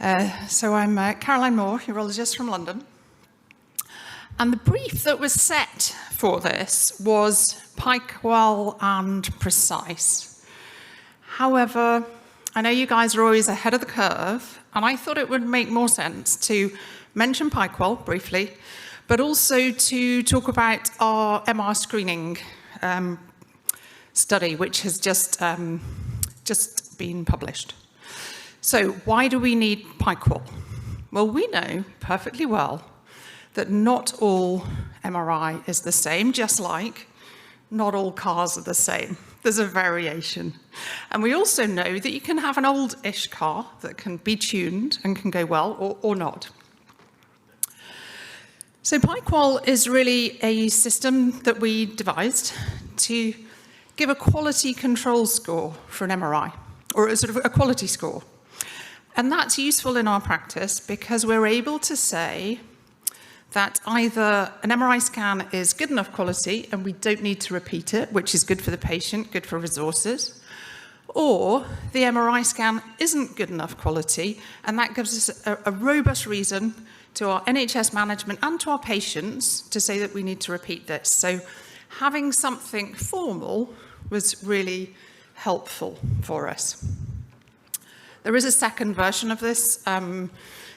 So I'm Caroline Moore, urologist from London. And the brief that was set for this was PI-QUAL and precise. However, I know you guys are always ahead of the curve, and I thought it would make more sense to mention PI-QUAL briefly, but also to talk about our MR screening study, which has just been published. So why do we need PI-QUAL? Well, we know perfectly well that not all MRI is the same, just like not all cars are the same. There's a variation. And we also know that you can have an old-ish car that can be tuned and can go well or not. So PI-QUAL is really a system that we devised to give a quality control score for an MRI, or a sort of a quality score. And that's useful in our practice because we're able to say that either an MRI scan is good enough quality and we don't need to repeat it, which is good for the patient, good for resources, or the MRI scan isn't good enough quality, and that gives us a robust reason to our NHS management and to our patients to say that we need to repeat this. So having something formal was really helpful for us. There is a second version of this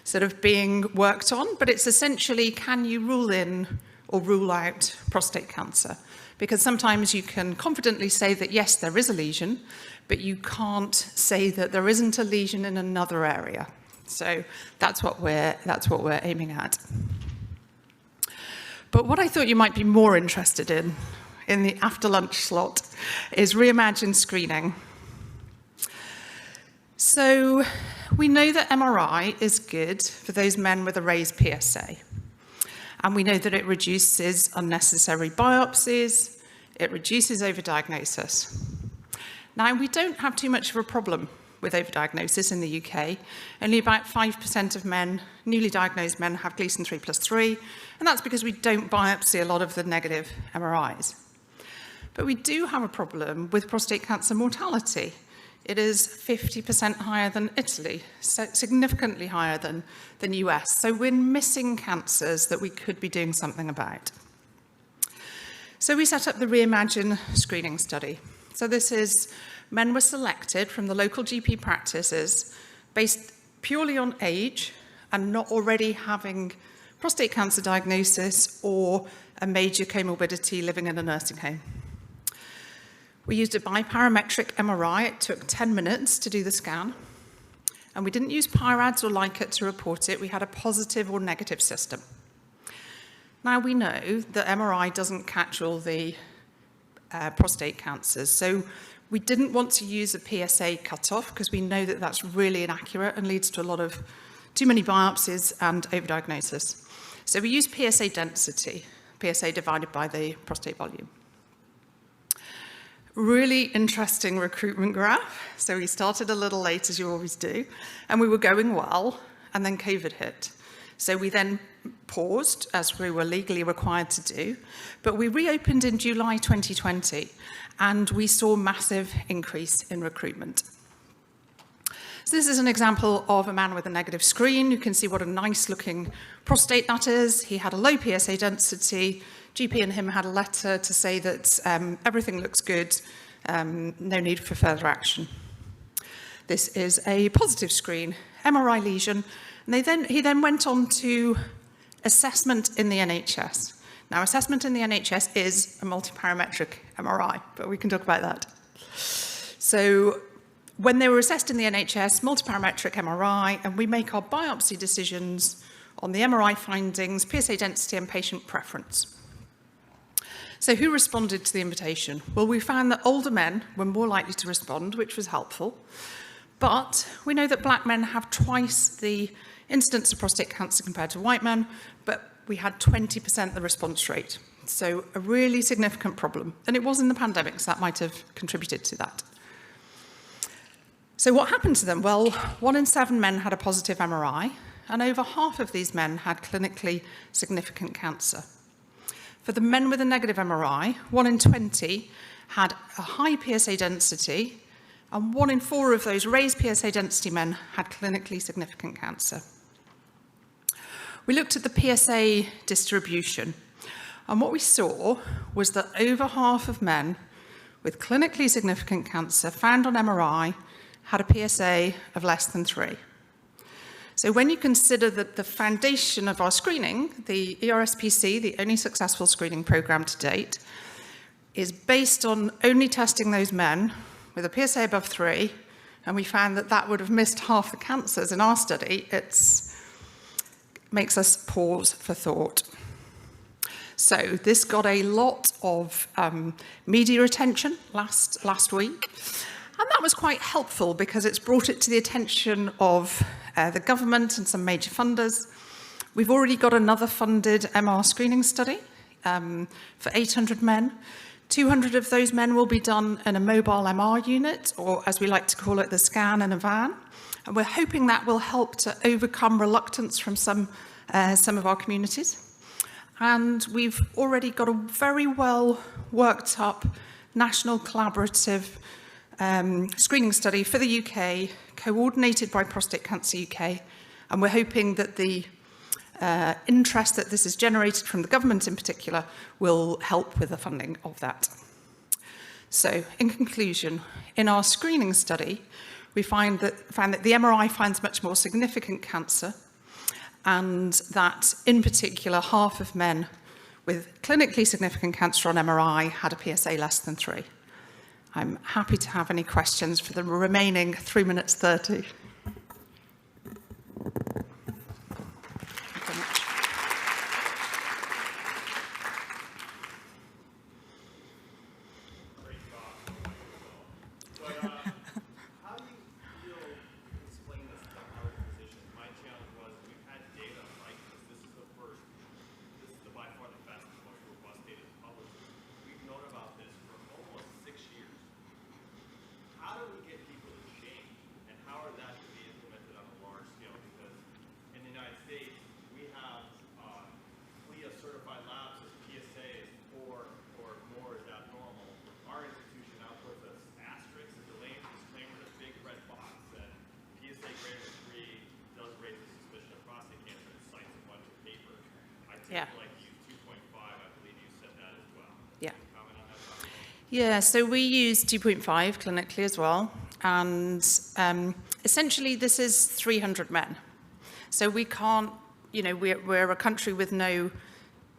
sort of being worked on, but it's essentially, can you rule in or rule out prostate cancer? Because sometimes you can confidently say that, yes, there is a lesion, but you can't say that there isn't a lesion in another area. So that's what we're aiming at. But what I thought you might be more interested in the after lunch slot is reimagined screening. So we know that MRI is good for those men with a raised PSA. And we know that it reduces unnecessary biopsies, it reduces overdiagnosis. Now, we don't have too much of a problem with overdiagnosis in the UK. Only about 5% of men, newly diagnosed men, have Gleason 3+3, and that's because we don't biopsy a lot of the negative MRIs. But we do have a problem with prostate cancer mortality. It is 50% higher than Italy, so significantly higher than US. So we're missing cancers that we could be doing something about. So we set up the Reimagine screening study. So this is, men were selected from the local GP practices based purely on age and not already having prostate cancer diagnosis or a major comorbidity living in a nursing home. We used a biparametric MRI. It took 10 minutes to do the scan. And we didn't use PI-RADS or LICAT to report it. We had a positive or negative system. Now we know that MRI doesn't catch all the prostate cancers. So we didn't want to use a PSA cutoff because we know that that's really inaccurate and leads to a lot of too many biopsies and overdiagnosis. So we used PSA density, PSA divided by the prostate volume. Really interesting recruitment graph. So we started a little late, as you always do, and we were going well, and then COVID hit. So we then paused, as we were legally required to do, but we reopened in July 2020, and we saw a massive increase in recruitment. So this is an example of a man with a negative screen. You can see what a nice-looking prostate that is. He had a low PSA density. GP and him had a letter to say that everything looks good, no need for further action. This is a positive screen, MRI lesion, and he then went on to assessment in the NHS. Now, assessment in the NHS is a multiparametric MRI, but we can talk about that. So when they were assessed in the NHS, multiparametric MRI, and we make our biopsy decisions on the MRI findings, PSA density, and patient preference. So who responded to the invitation? Well, we found that older men were more likely to respond, which was helpful. But we know that black men have twice the incidence of prostate cancer compared to white men, but we had 20% the response rate. So a really significant problem. And it was in the pandemic, so that might have contributed to that. So what happened to them? Well, 1 in 7 men had a positive MRI, and over half of these men had clinically significant cancer. For the men with a negative MRI, 1 in 20 had a high PSA density and 1 in 4 of those raised PSA density men had clinically significant cancer. We looked at the PSA distribution, and what we saw was that over half of men with clinically significant cancer found on MRI had a PSA of less than 3. So when you consider that the foundation of our screening, the ERSPC, the only successful screening program to date, is based on only testing those men with a PSA above 3, and we found that that would have missed half the cancers in our study, it makes us pause for thought. So this got a lot of media attention last week, and that was quite helpful because it's brought it to the attention of the government and some major funders. We've already got another funded MR screening study for 800 men. 200 of those men will be done in a mobile MR unit, or as we like to call it, the scan in a van. And we're hoping that will help to overcome reluctance from some of our communities. And we've already got a very well worked up national collaborative screening study for the UK, coordinated by Prostate Cancer UK. And we're hoping that the interest that this has generated from the government in particular will help with the funding of that. So, in conclusion, in our screening study, we found that the MRI finds much more significant cancer, and that, in particular, half of men with clinically significant cancer on MRI had a PSA less than 3. I'm happy to have any questions for the remaining 3 minutes 30. Yeah. Yeah, so we use 2.5 clinically as well, and essentially this is 300 men. So we can't, we're a country with no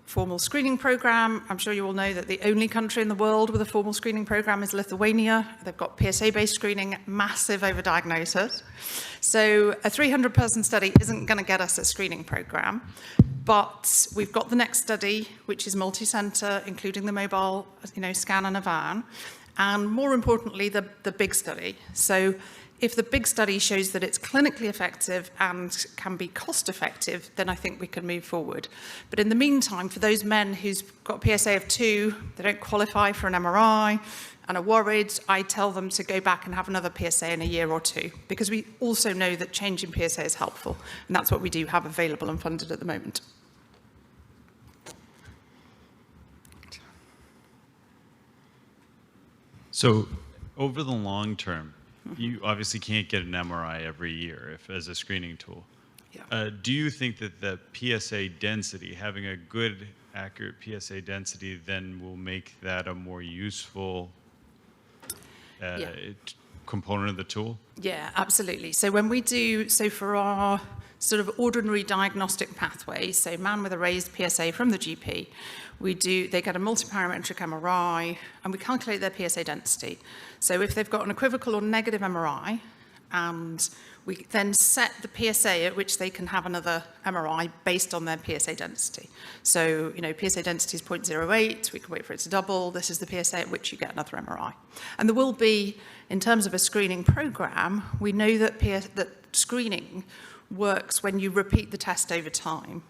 formal screening program. I'm sure you all know that the only country in the world with a formal screening program is Lithuania. They've got PSA-based screening, massive overdiagnosis. So a 300-person study isn't going to get us a screening program, but we've got the next study, which is multi-center, including the mobile, scan in a van, and more importantly, the big study. So if the big study shows that it's clinically effective and can be cost effective, then I think we can move forward. But in the meantime, for those men who's got a PSA of 2, they don't qualify for an MRI and are worried, I tell them to go back and have another PSA in a year or 2, because we also know that changing PSA is helpful, and that's what we do have available and funded at the moment. So over the long term, you obviously can't get an MRI every year as a screening tool. Yeah. Do you think that the PSA density, having a good, accurate PSA density, then will make that a more useful component of the tool? Yeah, absolutely. So when we for our sort of ordinary diagnostic pathway, so man with a raised PSA from the GP, they get a multiparametric MRI, and we calculate their PSA density. So if they've got an equivocal or negative MRI, and we then set the PSA at which they can have another MRI based on their PSA density. So, PSA density is 0.08, we can wait for it to double, this is the PSA at which you get another MRI. And there will be, in terms of a screening program, we know that screening works when you repeat the test over time.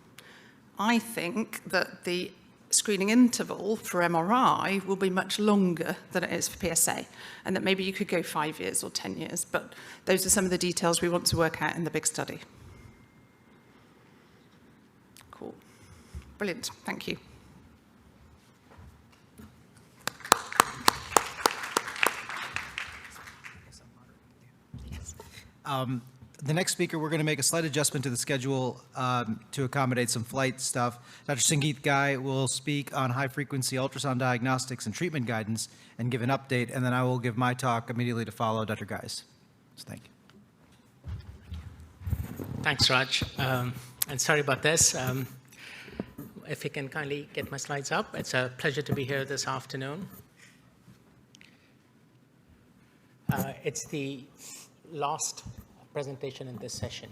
I think that the screening interval for MRI will be much longer than it is for PSA, and that maybe you could go 5 years or 10 years, but those are some of the details we want to work out in the big study. Cool. Brilliant. Thank you. The next speaker, we're going to make a slight adjustment to the schedule to accommodate some flight stuff. Dr. Sangeet Ghai will speak on high-frequency ultrasound diagnostics and treatment guidance and give an update, and then I will give my talk immediately to follow Dr. Ghai's. So thank you. Thanks, Raj. And sorry about this. If you can kindly get my slides up. It's a pleasure to be here this afternoon. It's the last presentation in this session.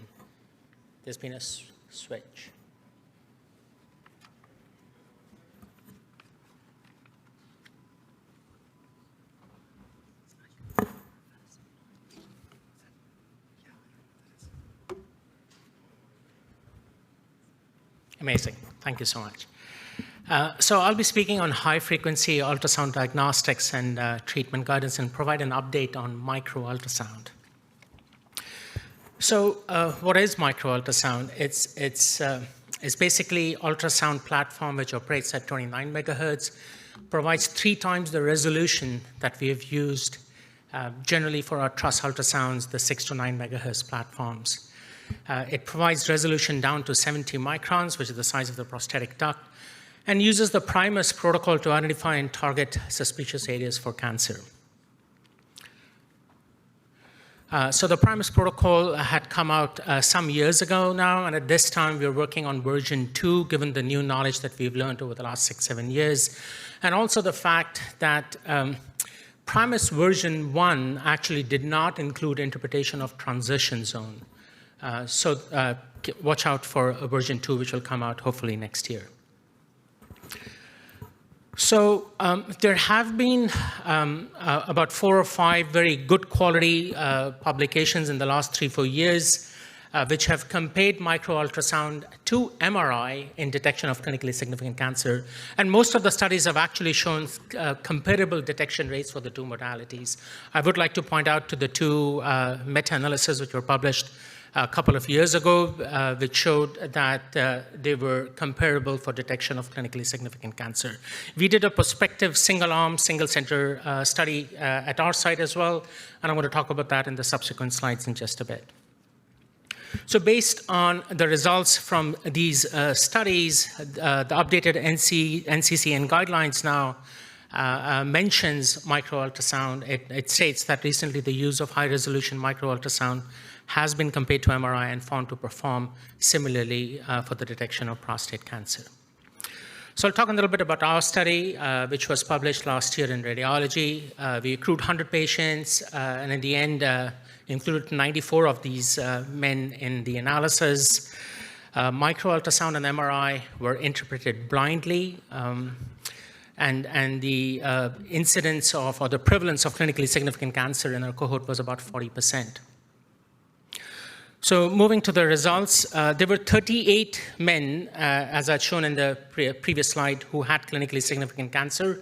There's been a switch. Amazing. Thank you so much. So I'll be speaking on high-frequency ultrasound diagnostics and treatment guidance and provide an update on micro-ultrasound. So what is micro-ultrasound? It's basically ultrasound platform which operates at 29 megahertz, provides 3 times the resolution that we have used generally for our truss ultrasounds, the 6 to 9 megahertz platforms. It provides resolution down to 70 microns, which is the size of the prostatic duct, and uses the Primus protocol to identify and target suspicious areas for cancer. So the Primus protocol had come out some years ago now, and at this time we're working on version 2, given the new knowledge that we've learned over the last 6-7 years, and also the fact that Primus version 1 actually did not include interpretation of transition zone. So watch out for a version 2, which will come out hopefully next year. So there have been about 4 or 5 very good quality publications in the last 3-4 years, which have compared micro-ultrasound to MRI in detection of clinically significant cancer. And most of the studies have actually shown comparable detection rates for the 2 modalities. I would like to point out to the 2 meta-analyses which were published a couple of years ago, which showed that they were comparable for detection of clinically significant cancer. We did a prospective single-arm, single-center study at our site as well, and I'm going to talk about that in the subsequent slides in just a bit. So based on the results from these studies, the updated NCCN guidelines now mentions micro-ultrasound. It states that recently the use of high-resolution micro-ultrasound has been compared to MRI and found to perform similarly for the detection of prostate cancer. So I'll talk a little bit about our study, which was published last year in Radiology. We accrued 100 patients, and in the end, included 94 of these men in the analysis. Micro-ultrasound and MRI were interpreted blindly, and the incidence of, or the prevalence of clinically significant cancer in our cohort was about 40%. So moving to the results, there were 38 men, as I'd shown in the previous slide, who had clinically significant cancer.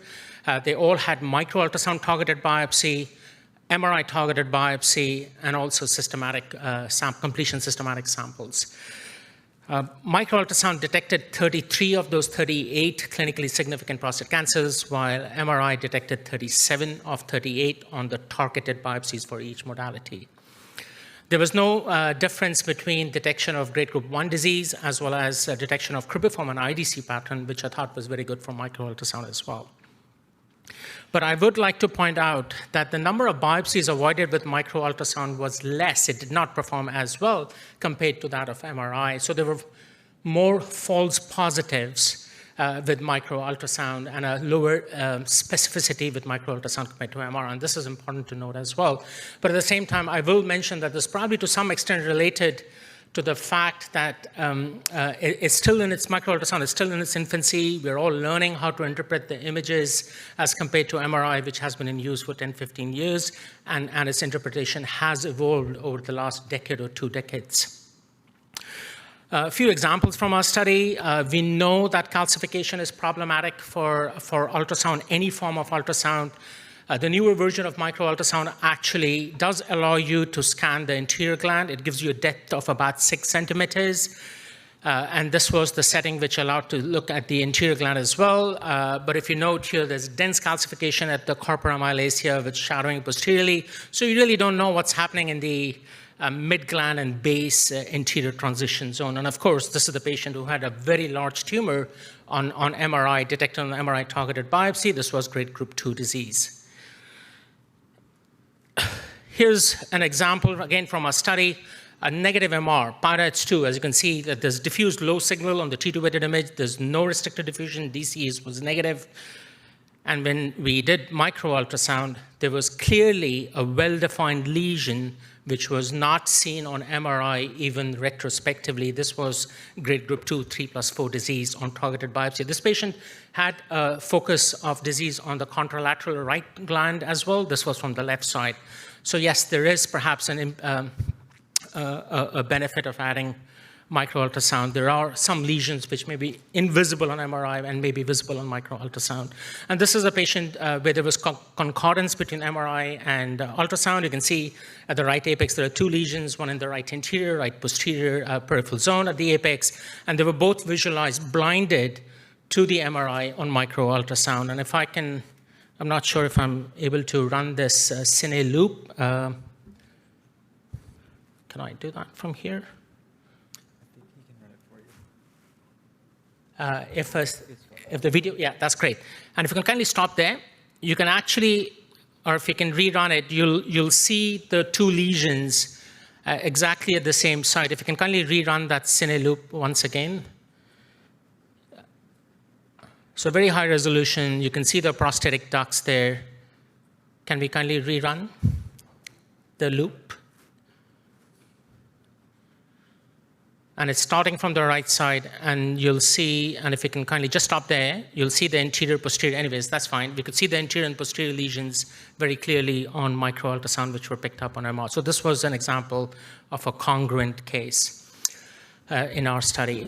They all had micro-ultrasound targeted biopsy, MRI targeted biopsy, and also systematic completion systematic samples. Micro-ultrasound detected 33 of those 38 clinically significant prostate cancers, while MRI detected 37 of 38 on the targeted biopsies for each modality. There was no difference between detection of grade group 1 disease as well as detection of cribriform and IDC pattern, which I thought was very good for micro-ultrasound as well. But I would like to point out that the number of biopsies avoided with micro-ultrasound was less. It did not perform as well compared to that of MRI. So there were more false positives with micro-ultrasound and a lower specificity with micro-ultrasound compared to MRI. And this is important to note as well. But at the same time, I will mention that this is probably to some extent related to the fact that it's still in its micro-ultrasound, it's still in its infancy. We're all learning how to interpret the images as compared to MRI, which has been in use for 10, 15 years, and its interpretation has evolved over the last decade or 2 decades. A few examples from our study. We know that calcification is problematic for ultrasound, any form of ultrasound. The newer version of micro-ultrasound actually does allow you to scan the interior gland. It gives you a depth of about 6 centimeters. And this was the setting which allowed to look at the interior gland as well. But if you note here, there's dense calcification at the corpora myelacia with shadowing posteriorly. So you really don't know what's happening in the mid-gland and base anterior transition zone. And of course, this is the patient who had a very large tumor on MRI, detected on MRI targeted biopsy. This was grade group 2 disease. Here's an example, again, from our study, a negative MR, PI-RADS 2. As you can see, that there's diffused low signal on the T2 weighted image. There's no restricted diffusion. DC was negative. And when we did micro ultrasound, there was clearly a well-defined lesion which was not seen on MRI even retrospectively. This was grade group 2, 3+4 disease on targeted biopsy. This patient had a focus of disease on the contralateral right gland as well. This was from the left side. So yes, there is perhaps a benefit of adding micro-ultrasound. There are some lesions which may be invisible on MRI and may be visible on micro-ultrasound. And this is a patient where there was concordance between MRI and ultrasound. You can see at the right apex there are 2 lesions, one in the right anterior, right posterior peripheral zone at the apex, and they were both visualized blinded to the MRI on micro-ultrasound. And if I can, I'm not sure if I'm able to run this cine loop. Can I do that from here? If the video, yeah, that's great. And if you can kindly stop there, you can actually, or if you can rerun it, you'll see the 2 lesions exactly at the same site. If you can kindly rerun that cine loop once again. So very high resolution. You can see the prostatic ducts there. Can we kindly rerun the loop? And it's starting from the right side, and you'll see, and if you can kindly just stop there, you'll see the anterior, posterior. Anyways, that's fine. We could see the anterior and posterior lesions very clearly on micro-ultrasound, which were picked up on MR. So this was an example of a congruent case in our study.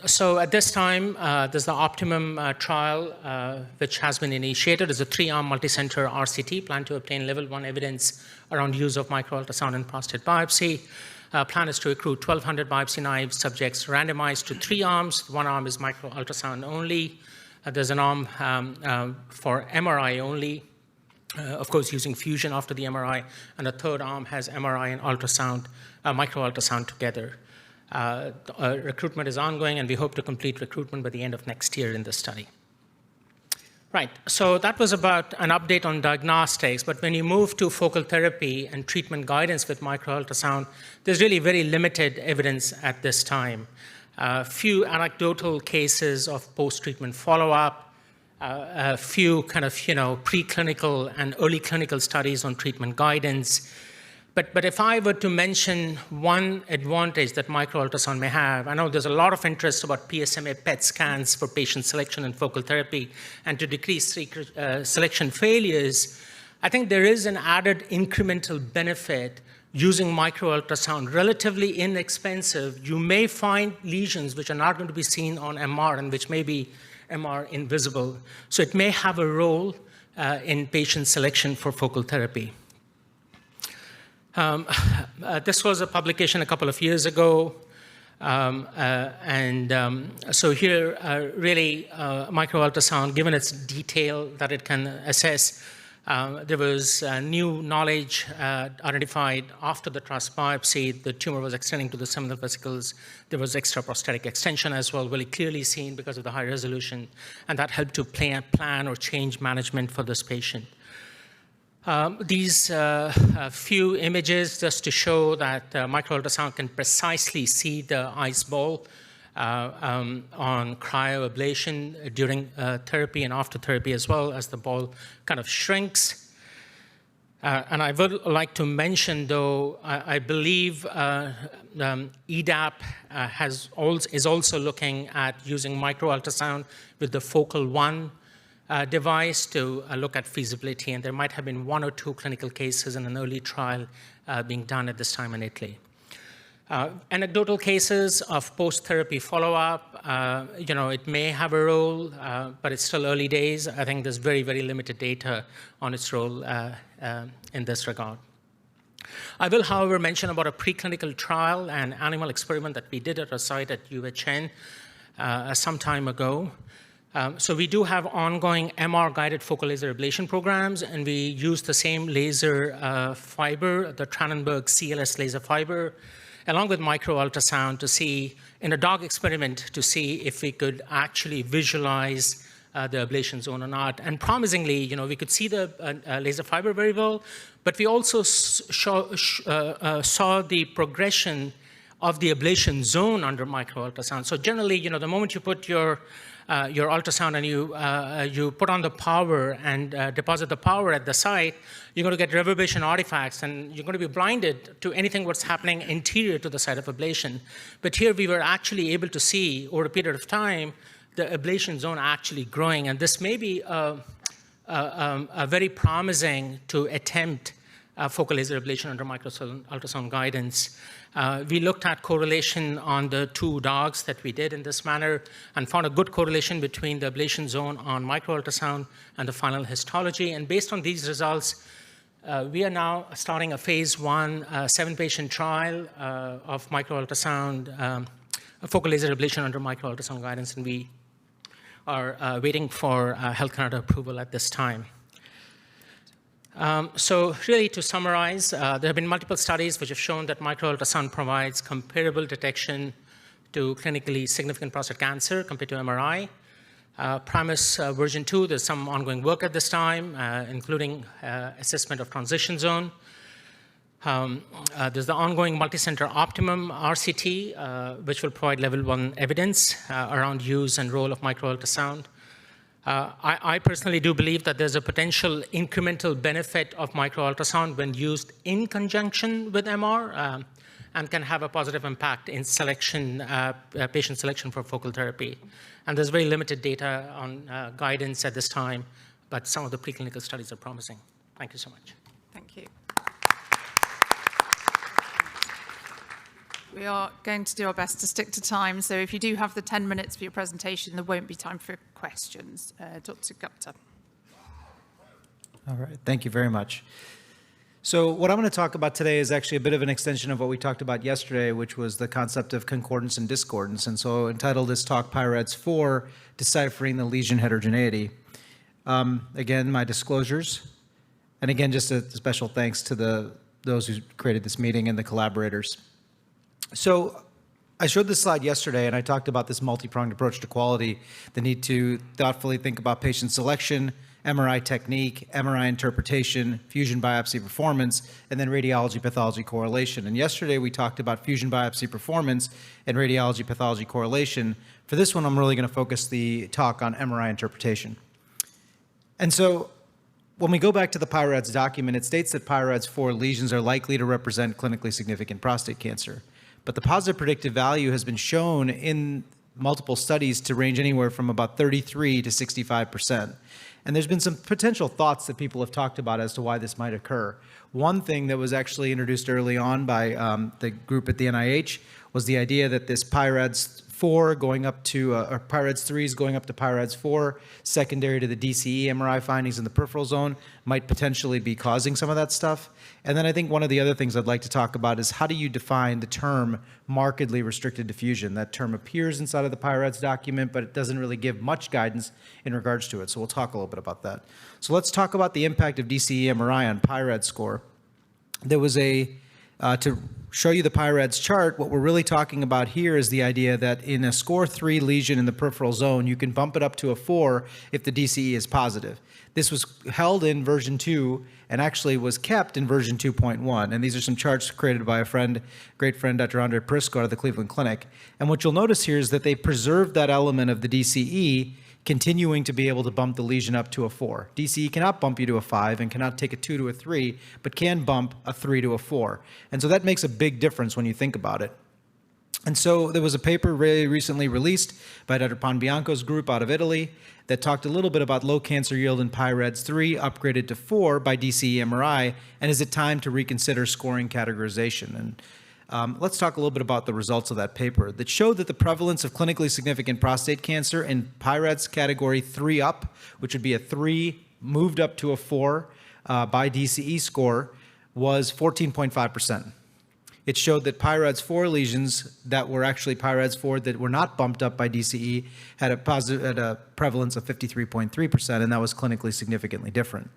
So at this time, there's the Optimum trial, which has been initiated. It's a 3-arm multicenter RCT, planned to obtain level 1 evidence around use of micro-ultrasound in prostate biopsy. Plan is to recruit 1,200 biopsy-naive subjects randomized to 3 arms. 1 arm is micro-ultrasound only. There's an arm for MRI only, of course, using fusion after the MRI. And a 3rd arm has MRI and ultrasound, micro-ultrasound together. Recruitment is ongoing, and we hope to complete recruitment by the end of next year in this study. Right, so that was about an update on diagnostics, but when you move to focal therapy and treatment guidance with micro-ultrasound, there's really very limited evidence at this time. A few anecdotal cases of post-treatment follow-up, a few kind of, preclinical and early clinical studies on treatment guidance. But if I were to mention one advantage that micro-ultrasound may have, I know there's a lot of interest about PSMA PET scans for patient selection and focal therapy and to decrease selection failures. I think there is an added incremental benefit using micro-ultrasound, relatively inexpensive. You may find lesions which are not going to be seen on MR and which may be MR invisible. So it may have a role in patient selection for focal therapy. This was a publication a couple of years ago. So here, really, micro-ultrasound, given its detail that it can assess, there was new knowledge identified after the TRUS biopsy. The tumor was extending to the seminal vesicles. There was extraprostatic extension as well, really clearly seen because of the high resolution. And that helped to plan or change management for this patient. These few images just to show that micro-ultrasound can precisely see the ice ball on cryoablation during therapy and after therapy, as well as the ball kind of shrinks. And I would like to mention, though, I believe EDAP is also looking at using micro-ultrasound with the Focal One device to look at feasibility, and there might have been 1 or 2 clinical cases in an early trial being done at this time in Italy. Anecdotal cases of post-therapy follow-up, it may have a role, but it's still early days. I think there's very, very limited data on its role in this regard. I will, however, mention about a preclinical trial and animal experiment that we did at a site at UHN some time ago. So we do have ongoing MR-guided focal laser ablation programs, and we use the same laser fiber, the Tranenberg CLS laser fiber, along with micro-ultrasound to see, in a dog experiment, to see if we could actually visualize the ablation zone or not. And promisingly, we could see the laser fiber very well, but we also saw the progression of the ablation zone under micro-ultrasound. So generally, the moment you put your ultrasound and you put on the power and deposit the power at the site, you're going to get reverberation artifacts, and you're going to be blinded to anything what's happening interior to the site of ablation. But here we were actually able to see, over a period of time, the ablation zone actually growing, and this may be very promising to attempt focal laser ablation under micro-ultrasound guidance. We looked at correlation on the 2 dogs that we did in this manner and found a good correlation between the ablation zone on micro-ultrasound and the final histology. And based on these results, we are now starting a phase 1 7-patient trial of micro-ultrasound, focal laser ablation under micro-ultrasound guidance, and we are waiting for Health Canada approval at this time. So really, to summarize, there have been multiple studies which have shown that micro-ultrasound provides comparable detection to clinically significant prostate cancer compared to MRI. Primus version 2, there's some ongoing work at this time, including assessment of transition zone. There's the ongoing multicenter optimum RCT, which will provide level 1 evidence around use and role of micro-ultrasound. I personally do believe that there's a potential incremental benefit of micro-ultrasound when used in conjunction with MR and can have a positive impact in selection, patient selection for focal therapy. And there's very limited data on guidance at this time, but some of the preclinical studies are promising. Thank you so much. Thank you. We are going to do our best to stick to time, so if you do have the 10 minutes for your presentation, there won't be time for questions. Dr. Gupta. All right, thank you very much. So what I'm going to talk about today is actually a bit of an extension of what we talked about yesterday, which was the concept of concordance and discordance. And so entitled this talk, PI-RADS 4, Deciphering the Lesion Heterogeneity. Again, my disclosures. And again, just a special thanks to those who created this meeting and the collaborators. So I showed this slide yesterday, and I talked about this multi-pronged approach to quality, the need to thoughtfully think about patient selection, MRI technique, MRI interpretation, fusion biopsy performance, and then radiology pathology correlation. And yesterday we talked about fusion biopsy performance and radiology pathology correlation. For this one, I'm really going to focus the talk on MRI interpretation. And so when we go back to the PI-RADS document, it states that PI-RADS 4 lesions are likely to represent clinically significant prostate cancer. But the positive predictive value has been shown in multiple studies to range anywhere from about 33 to 65%. And there's been some potential thoughts that people have talked about as to why this might occur. One thing that was actually introduced early on by the group at the NIH was the idea that this PI-RADS 4 going up to, or PI-RADS 3 is going up to PI-RADS 4, secondary to the DCE MRI findings in the peripheral zone, might potentially be causing some of that stuff. And then I think one of the other things I'd like to talk about is how do you define the term markedly restricted diffusion? That term appears inside of the PI-RADS document, but it doesn't really give much guidance in regards to it. So we'll talk a little bit about that. So let's talk about the impact of DCE MRI on PI-RADS score. There was to show you the PI-RADS chart, what we're really talking about here is the idea that in a score 3 lesion in the peripheral zone, you can bump it up to a 4 if the DCE is positive. This was held in version 2 and actually was kept in version 2.1. And these are some charts created by a friend, great friend, Dr. Andre Prisco out of the Cleveland Clinic. And what you'll notice here is that they preserved that element of the DCE, continuing to be able to bump the lesion up to a 4. DCE cannot bump you to a 5 and cannot take a 2 to a 3, but can bump a 3 to a 4. And so that makes a big difference when you think about it. And so there was a paper very recently released by Dr. Panbianco's group out of Italy that talked a little bit about low cancer yield in PI-RADS 3 upgraded to 4 by DCE MRI, and is it time to reconsider scoring categorization? And let's talk a little bit about the results of that paper that showed that the prevalence of clinically significant prostate cancer in PI-RADS category 3 up, which would be a 3 moved up to a 4 by DCE score, was 14.5%. it showed that PI-RADS 4 lesions that were actually PI-RADS 4 that were not bumped up by DCE had a prevalence of 53.3%, and that was clinically significantly different.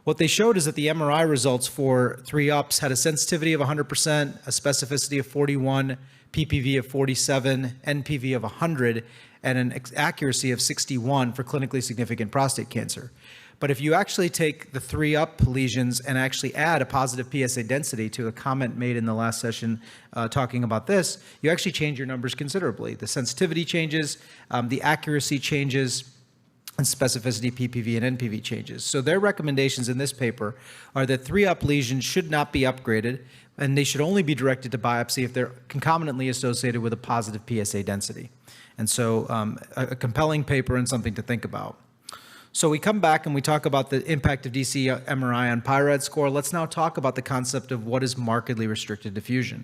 What they showed is that the MRI results for 3-ups had a sensitivity of 100%, a specificity of 41, PPV of 47, NPV of 100, and an accuracy of 61 for clinically significant prostate cancer. But if you actually take the 3-up lesions and actually add a positive PSA density to a comment made in the last session talking about this, you actually change your numbers considerably. The sensitivity changes, the accuracy changes, and specificity, PPV, and NPV changes. So their recommendations in this paper are that 3-up lesions should not be upgraded, and they should only be directed to biopsy if they're concomitantly associated with a positive PSA density. And so a compelling paper and something to think about. So we come back and we talk about the impact of DC MRI on PI-RADS score. Let's now talk about the concept of what is markedly restricted diffusion.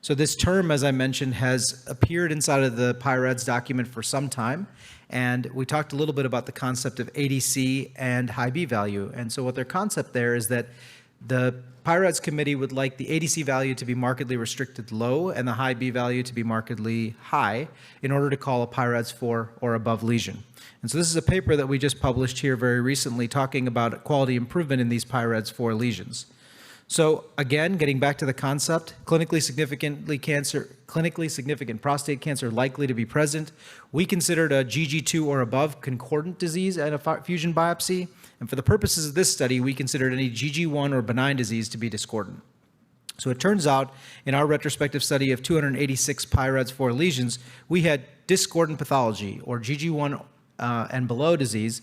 So this term, as I mentioned, has appeared inside of the PI-RADS document for some time. And we talked a little bit about the concept of ADC and high B value. And so what their concept there is that the PI-RADS committee would like the ADC value to be markedly restricted low and the high B value to be markedly high in order to call a PI-RADS 4 or above lesion. And so this is a paper that we just published here very recently talking about quality improvement in these PI-RADS 4 lesions. So again, getting back to the concept, clinically significant prostate cancer likely to be present. We considered a GG2 or above concordant disease at a fusion biopsy. And for the purposes of this study, we considered any GG1 or benign disease to be discordant. So it turns out in our retrospective study of 286 PI-RADS 4 lesions, we had discordant pathology or GG1 and below disease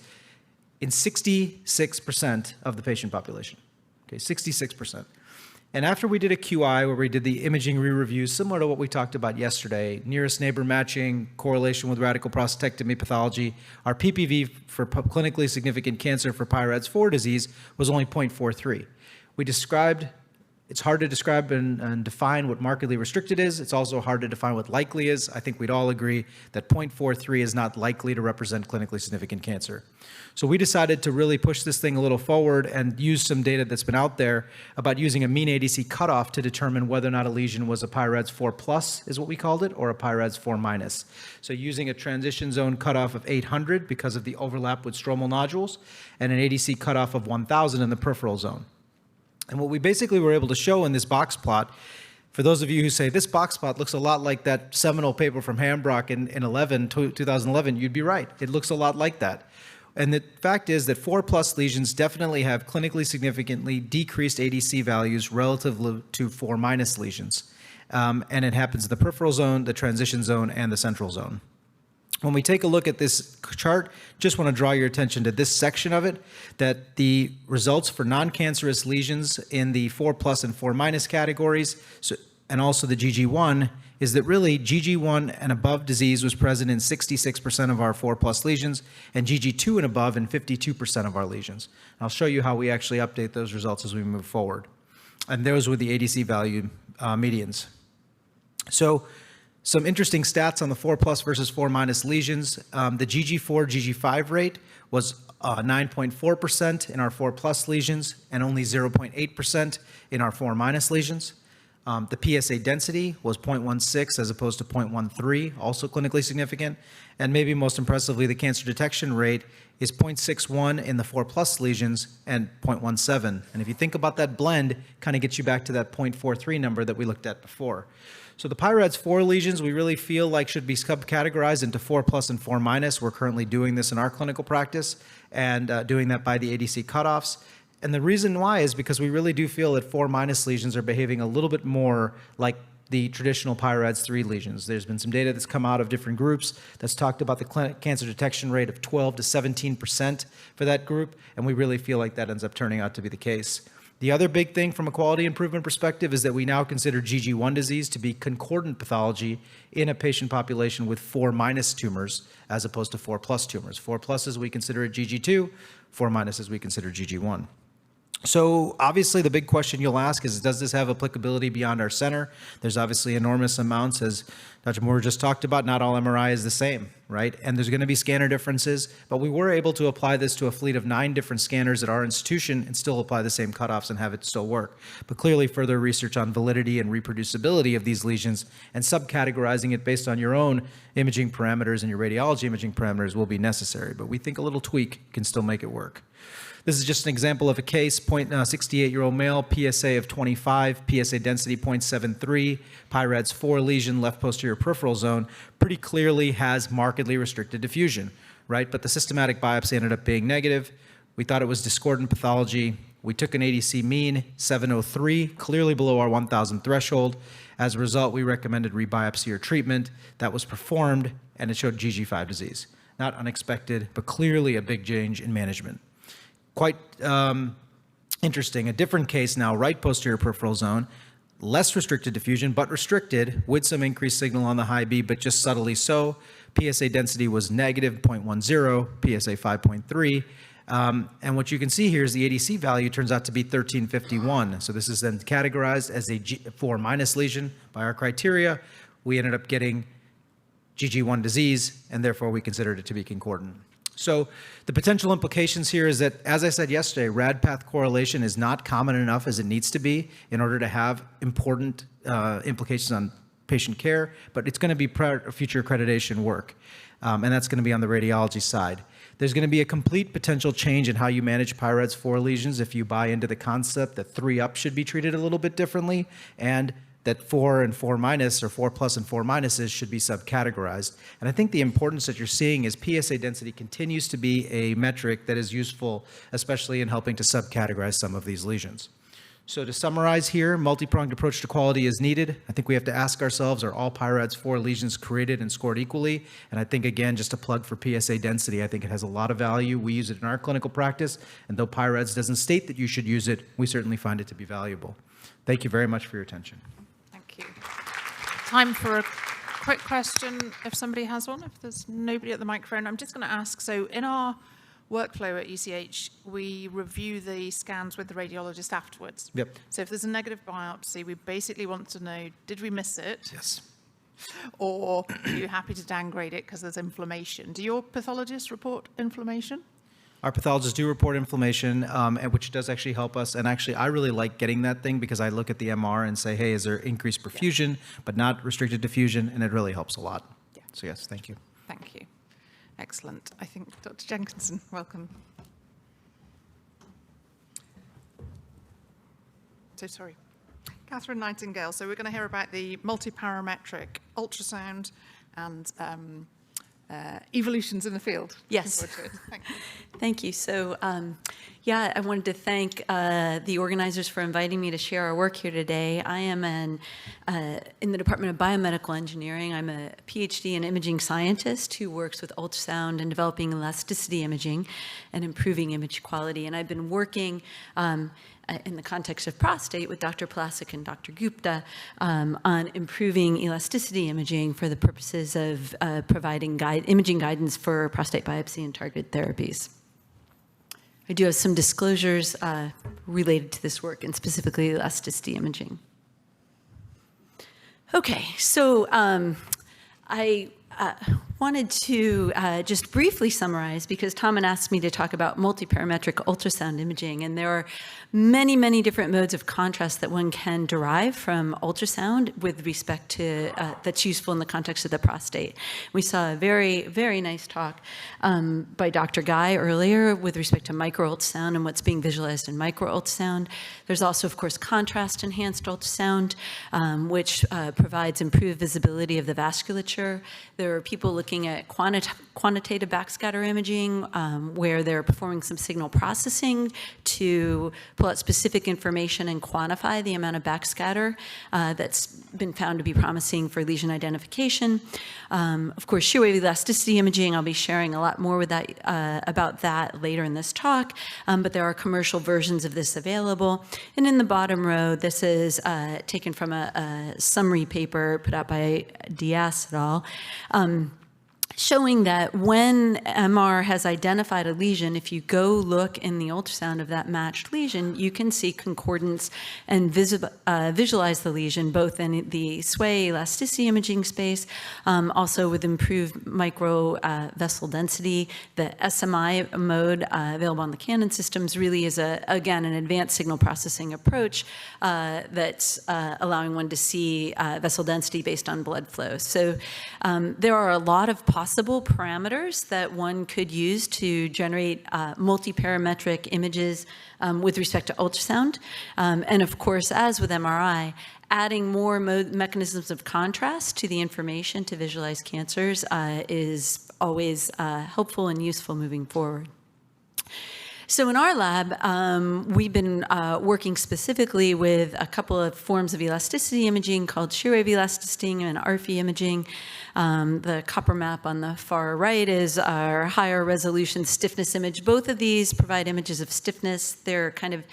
in 66% of the patient population. Okay, 66%. And after we did a QI where we did the imaging re-review, similar to what we talked about yesterday, nearest neighbor matching, correlation with radical prostatectomy pathology, our PPV for clinically significant cancer for PI-RADS 4 disease was only 0.43. We described, it's hard to describe and define what markedly restricted is. It's also hard to define what likely is. I think we'd all agree that 0.43 is not likely to represent clinically significant cancer. So we decided to really push this thing a little forward and use some data that's been out there about using a mean ADC cutoff to determine whether or not a lesion was a PI-RADS 4 plus, is what we called it, or a PI-RADS 4 minus. So using a transition zone cutoff of 800 because of the overlap with stromal nodules, and an ADC cutoff of 1000 in the peripheral zone. And what we basically were able to show in this box plot, for those of you who say this box plot looks a lot like that seminal paper from Hambrock in 2011, you'd be right. It looks a lot like that. And the fact is that 4 plus lesions definitely have clinically significantly decreased ADC values relative to 4 minus lesions. And it happens in the peripheral zone, the transition zone, and the central zone. When we take a look at this chart, just want to draw your attention to this section of it, that the results for non-cancerous lesions in the 4 plus and 4 minus categories, and also the GG1, is that really GG1 and above disease was present in 66% of our 4 plus lesions, and GG2 and above in 52% of our lesions. I'll show you how we actually update those results as we move forward. And those were the ADC value medians. So some interesting stats on the 4 plus versus 4 minus lesions. The GG4, GG5 rate was 9.4% in our 4 plus lesions and only 0.8% in our 4 minus lesions. The PSA density was 0.16 as opposed to 0.13, also clinically significant. And maybe most impressively, the cancer detection rate is 0.61 in the 4 plus lesions and 0.17. And if you think about that blend, kind of gets you back to that 0.43 number that we looked at before. So the PI-RADS 4 lesions we really feel like should be subcategorized into 4 plus and 4 minus. We're currently doing this in our clinical practice and doing that by the ADC cutoffs. And the reason why is because we really do feel that 4 minus lesions are behaving a little bit more like the traditional PI-RADS 3 lesions. There's been some data that's come out of different groups that's talked about the cancer detection rate of 12 to 17% for that group, and we really feel like that ends up turning out to be the case. The other big thing from a quality improvement perspective is that we now consider GG1 disease to be concordant pathology in a patient population with 4 minus tumors as opposed to 4 plus tumors. 4 pluses we consider it GG2, 4 minuses we consider GG1. So obviously the big question you'll ask is, does this have applicability beyond our center? There's obviously enormous amounts, as Dr. Moore just talked about. Not all MRI is the same, right? And there's going to be scanner differences, but we were able to apply this to a fleet of 9 different scanners at our institution and still apply the same cutoffs and have it still work. But clearly further research on validity and reproducibility of these lesions and subcategorizing it based on your own imaging parameters and your radiology imaging parameters will be necessary. But we think a little tweak can still make it work. This is just an example of a case, 68-year-old male, PSA of 25, PSA density 0.73, PI-RADS 4 lesion, left posterior peripheral zone, pretty clearly has markedly restricted diffusion, right? But the systematic biopsy ended up being negative. We thought it was discordant pathology. We took an ADC mean, 703, clearly below our 1,000 threshold. As a result, we recommended rebiopsy or treatment. That was performed, and it showed GG5 disease. Not unexpected, but clearly a big change in management. Quite interesting, a different case now, right posterior peripheral zone, less restricted diffusion, but restricted with some increased signal on the high B, but just subtly so. PSA density was negative 0.10, PSA 5.3. And what you can see here is the ADC value turns out to be 1351. So this is then categorized as a G4 minus lesion by our criteria. We ended up getting GG1 disease, and therefore we considered it to be concordant. So the potential implications here is that, as I said yesterday, RAD path correlation is not common enough as it needs to be in order to have important implications on patient care, but it's going to be future accreditation work, and that's going to be on the radiology side. There's going to be a complete potential change in how you manage PI-RADS 4 lesions if you buy into the concept that 3 up should be treated a little bit differently, and that 4 and 4 minus, or 4 plus and 4 minuses should be subcategorized. And I think the importance that you're seeing is PSA density continues to be a metric that is useful, especially in helping to subcategorize some of these lesions. So to summarize here, multi-pronged approach to quality is needed. I think we have to ask ourselves, are all PI-RADS 4 lesions created and scored equally? And I think, again, just a plug for PSA density, I think it has a lot of value. We use it in our clinical practice, and though PI-RADS doesn't state that you should use it, we certainly find it to be valuable. Thank you very much for your attention. Thank you. Time for a quick question, if somebody has one. If there's nobody at the microphone, I'm just going to ask, so in our workflow at ECH, we review the scans with the radiologist afterwards. Yep. So if there's a negative biopsy, we basically want to know, did we miss it? Yes. Or are you happy to downgrade it because there's inflammation? Do your pathologists report inflammation? Our pathologists do report inflammation, which does actually help us. And actually, I really like getting that thing because I look at the MR and say, hey, is there increased perfusion, but not restricted diffusion? And it really helps a lot. Yeah. So yes, thank you. Thank you. Excellent. I think Dr. Jenkinson, welcome. So sorry. Catherine Nightingale. So we're going to hear about the multiparametric ultrasound and evolutions in the field. Yes. Thank you. Thank you. So, yeah, I wanted to thank the organizers for inviting me to share our work here today. I am in the Department of Biomedical Engineering. I'm a PhD in imaging scientist who works with ultrasound and developing elasticity imaging and improving image quality. And I've been working in the context of prostate with Dr. Plasek and Dr. Gupta on improving elasticity imaging for the purposes of providing imaging guidance for prostate biopsy and targeted therapies. I do have some disclosures related to this work and specifically elasticity imaging. Okay, so I wanted to just briefly summarize, because Tom had asked me to talk about multiparametric ultrasound imaging, and there are many, many different modes of contrast that one can derive from ultrasound with respect to that's useful in the context of the prostate. We saw a very, very nice talk by Dr. Guy earlier with respect to micro-ultrasound and what's being visualized in micro-ultrasound. There's also, of course, contrast-enhanced ultrasound, which provides improved visibility of the vasculature. There are people looking at quantitative backscatter imaging, where they're performing some signal processing to pull out specific information and quantify the amount of backscatter that's been found to be promising for lesion identification. Of course, shear wave elasticity imaging, I'll be sharing a lot more with that, about that later in this talk, but there are commercial versions of this available. And in the bottom row, this is taken from a summary paper put out by Diaz et al. showing that when MR has identified a lesion, if you go look in the ultrasound of that matched lesion, you can see concordance and visualize the lesion both in the sway elasticity imaging space, also with improved micro vessel density. The SMI mode available on the Canon systems really is, again, an advanced signal processing approach that's allowing one to see vessel density based on blood flow. So there are a lot of possible parameters that one could use to generate multi-parametric images with respect to ultrasound. And of course, as with MRI, adding more mechanisms of contrast to the information to visualize cancers is always helpful and useful moving forward. So in our lab, we've been working specifically with a couple of forms of elasticity imaging called shear wave elasticity and RF imaging. The copper map on the far right is our higher resolution stiffness image. Both of these provide images of stiffness. They're kind of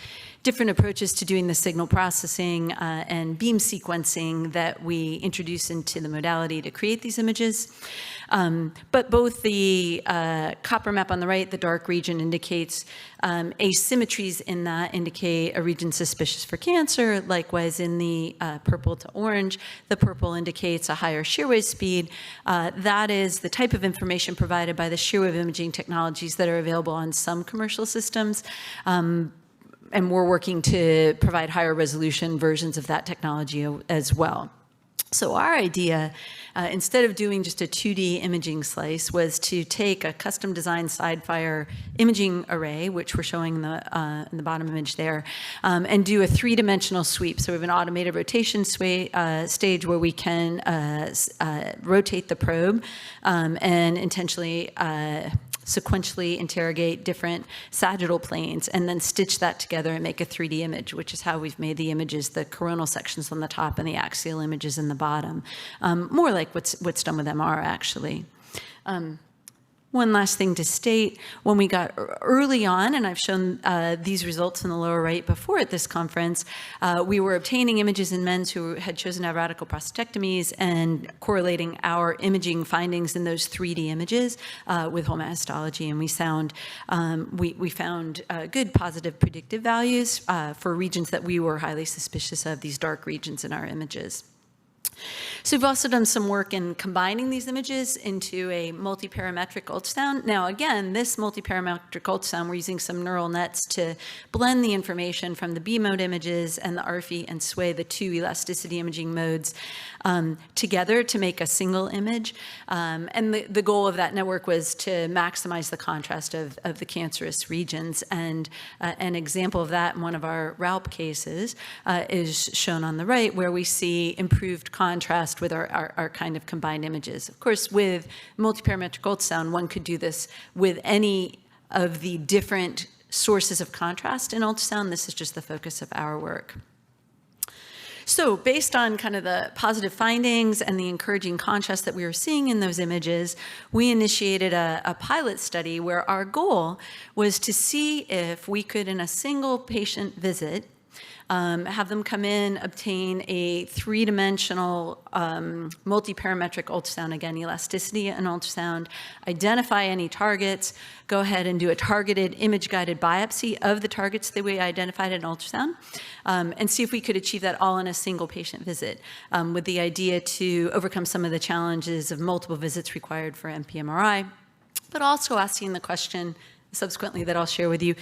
different approaches to doing the signal processing and beam sequencing that we introduce into the modality to create these images. But both the copper map on the right, the dark region, indicates asymmetries in that indicate a region suspicious for cancer. Likewise, in the purple to orange, the purple indicates a higher shear wave speed. That is the type of information provided by the shear wave imaging technologies that are available on some commercial systems. And we're working to provide higher resolution versions of that technology as well. So our idea, instead of doing just a 2D imaging slice, was to take a custom designed side-fire imaging array, which we're showing in the bottom image there, and do a 3-dimensional sweep. So we have an automated rotation stage where we can rotate the probe and intentionally sequentially interrogate different sagittal planes and then stitch that together and make a 3D image, which is how we've made the images, the coronal sections on the top and the axial images in the bottom. More like what's done with MR, actually. One last thing to state, when we got early on, and I've shown these results in the lower right before at this conference, we were obtaining images in men who had chosen to have radical prostatectomies and correlating our imaging findings in those 3D images with whole mass histology, and we found good positive predictive values for regions that we were highly suspicious of, these dark regions in our images. So we've also done some work in combining these images into a multi-parametric ultrasound. Now, again, this multi-parametric ultrasound, we're using some neural nets to blend the information from the B mode images and the RF and sway, the 2 elasticity imaging modes, together to make a single image. And the goal of that network was to maximize the contrast of the cancerous regions. And an example of that in one of our RALP cases is shown on the right, where we see improved contrast with our kind of combined images. Of course, with multiparametric ultrasound, one could do this with any of the different sources of contrast in ultrasound. This is just the focus of our work. So based on kind of the positive findings and the encouraging contrast that we were seeing in those images, we initiated a pilot study where our goal was to see if we could, in a single patient visit, have them come in, obtain a 3-dimensional multi-parametric ultrasound, again, elasticity and ultrasound, identify any targets, go ahead and do a targeted image-guided biopsy of the targets that we identified in ultrasound, and see if we could achieve that all in a single patient visit, with the idea to overcome some of the challenges of multiple visits required for MP-MRI, but also asking the question subsequently that I'll share with you,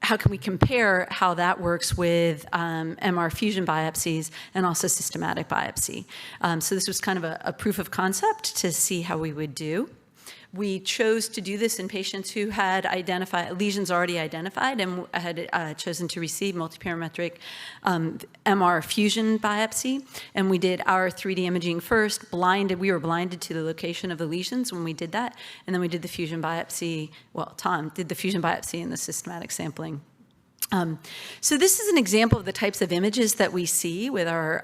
how can we compare how that works with MR fusion biopsies and also systematic biopsy? So this was kind of a proof of concept to see how we would do. We chose to do this in patients who had lesions already identified and had chosen to receive multiparametric MR fusion biopsy. And we did our 3D imaging first, blinded. We were blinded to the location of the lesions when we did that. And then we did the fusion biopsy. Well, Tom did the fusion biopsy and the systematic sampling. So this is an example of the types of images that we see with our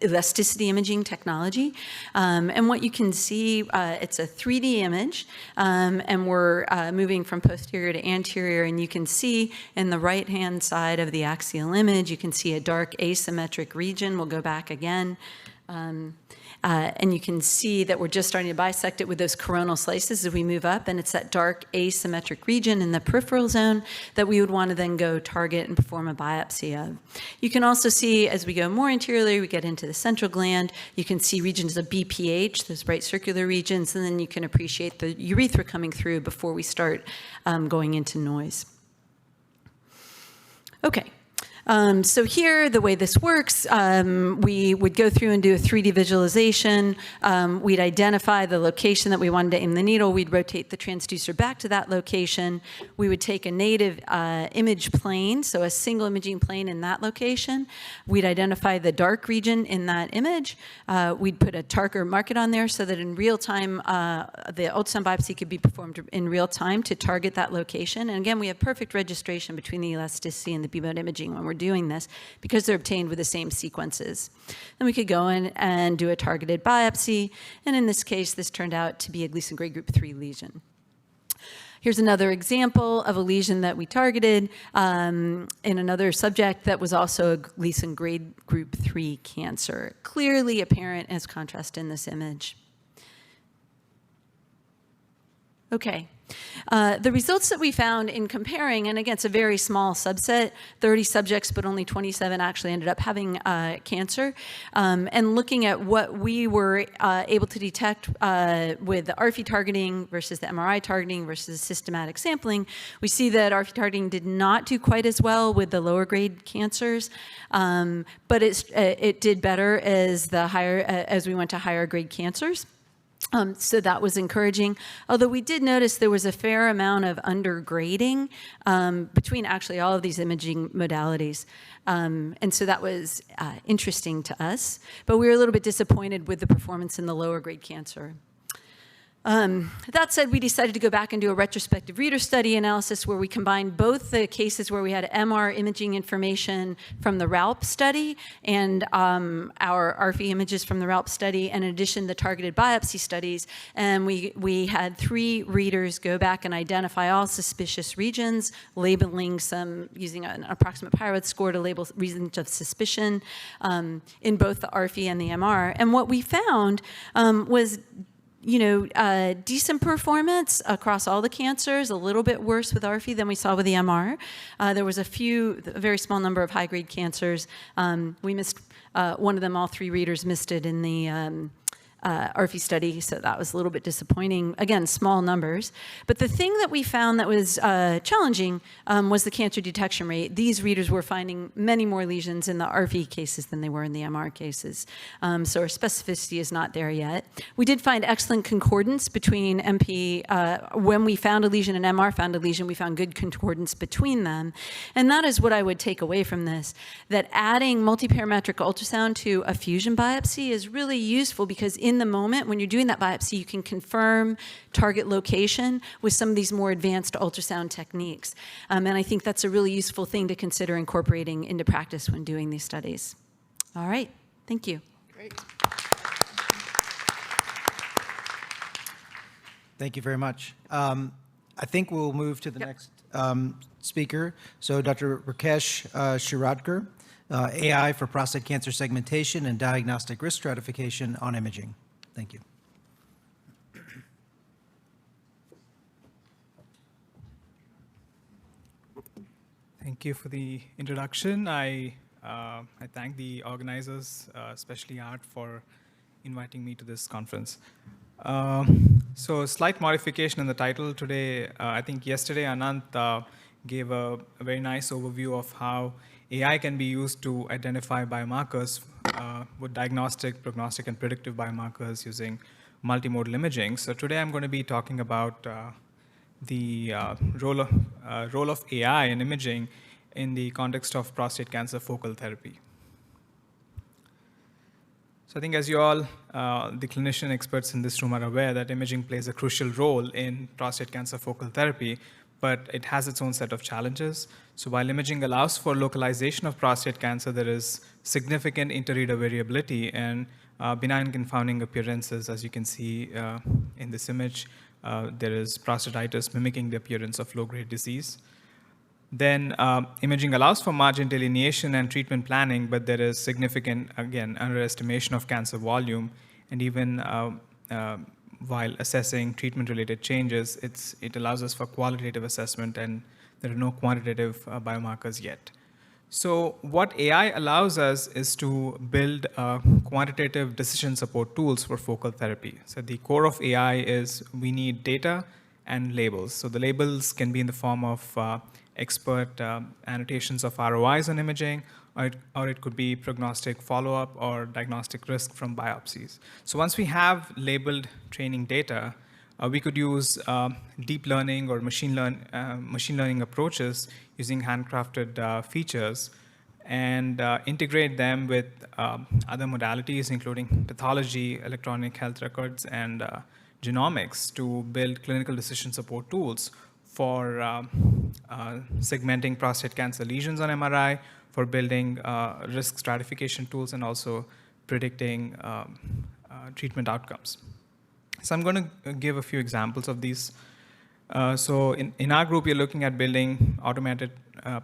elasticity imaging technology. And what you can see, it's a 3D image, and we're moving from posterior to anterior, and you can see in the right-hand side of the axial image, you can see a dark asymmetric region. We'll go back again. And you can see that we're just starting to bisect it with those coronal slices as we move up, and it's that dark asymmetric region in the peripheral zone that we would want to then go target and perform a biopsy of. You can also see, as we go more interiorly, we get into the central gland, you can see regions of BPH, those bright circular regions, and then you can appreciate the urethra coming through before we start going into noise. Okay. So here, the way this works, we would go through and do a 3D visualization. We'd identify the location that we wanted to aim the needle. We'd rotate the transducer back to that location. We would take a native image plane, so a single imaging plane in that location. We'd identify the dark region in that image. We'd put a Tarker market on there so that in real time, the ultrasound biopsy could be performed in real time to target that location. And again, we have perfect registration between the elasticity and the B-mode imaging when we're doing this because they're obtained with the same sequences. Then we could go in and do a targeted biopsy, and in this case, this turned out to be a Gleason grade group 3 lesion. Here's another example of a lesion that we targeted in another subject that was also a Gleason grade group 3 cancer, clearly apparent as contrast in this image. Okay. The results that we found in comparing, and again, it's a very small subset, 30 subjects, but only 27 actually ended up having cancer. And looking at what we were able to detect with the RFE targeting versus the MRI targeting versus systematic sampling, we see that RFE targeting did not do quite as well with the lower grade cancers, but it did better as we went to higher grade cancers. So that was encouraging, although we did notice there was a fair amount of undergrading between actually all of these imaging modalities. And so that was interesting to us, but we were a little bit disappointed with the performance in the lower grade cancer. That said, we decided to go back and do a retrospective reader study analysis where we combined both the cases where we had MR imaging information from the RALP study and our RFE images from the RALP study, and in addition, the targeted biopsy studies. And we had 3 readers go back and identify all suspicious regions, labeling some using an approximate PI-RADS score to label regions of suspicion in both the RFE and the MR. And what we found was decent performance across all the cancers, a little bit worse with RFE than we saw with the MR. There was a very small number of high-grade cancers. We missed one of them, all 3 readers missed it in the RFE study, so that was a little bit disappointing. Again, small numbers. But the thing that we found that was challenging was the cancer detection rate. These readers were finding many more lesions in the RFE cases than they were in the MR cases. So our specificity is not there yet. We did find excellent concordance between MP. When we found a lesion and MR found a lesion, we found good concordance between them. And that is what I would take away from this, that adding multiparametric ultrasound to a fusion biopsy is really useful because in the moment, when you're doing that biopsy, you can confirm target location with some of these more advanced ultrasound techniques. And I think that's a really useful thing to consider incorporating into practice when doing these studies. All right, thank you. Great. Thank you very much. I think we'll move to the next speaker. So Dr. Rakesh Shirodkar, AI for prostate cancer segmentation and diagnostic risk stratification on imaging. Thank you. Thank you for the introduction. I thank the organizers, especially ART, for inviting me to this conference. So slight modification in the title today. I think yesterday Anant gave a very nice overview of how AI can be used to identify biomarkers with diagnostic, prognostic, and predictive biomarkers using multimodal imaging. So today I'm going to be talking about the role of AI in imaging in the context of prostate cancer focal therapy. So I think as you all, the clinician experts in this room are aware that imaging plays a crucial role in prostate cancer focal therapy, but it has its own set of challenges. So while imaging allows for localization of prostate cancer, there is significant interreader variability and benign confounding appearances. As you can see in this image, there is prostatitis mimicking the appearance of low-grade disease. Then imaging allows for margin delineation and treatment planning, but there is significant, again, underestimation of cancer volume and even while assessing treatment-related changes, it allows us for qualitative assessment, and there are no quantitative biomarkers yet. So what AI allows us is to build quantitative decision support tools for focal therapy. So the core of AI is we need data and labels. So the labels can be in the form of expert annotations of ROIs on imaging, or it could be prognostic follow-up or diagnostic risk from biopsies. So once we have labeled training data, we could use deep learning or machine learning approaches using handcrafted features and integrate them with other modalities, including pathology, electronic health records, and genomics to build clinical decision support tools for segmenting prostate cancer lesions on MRI, for building risk stratification tools, and also predicting treatment outcomes. So I'm going to give a few examples of these. So in our group, we're looking at building automated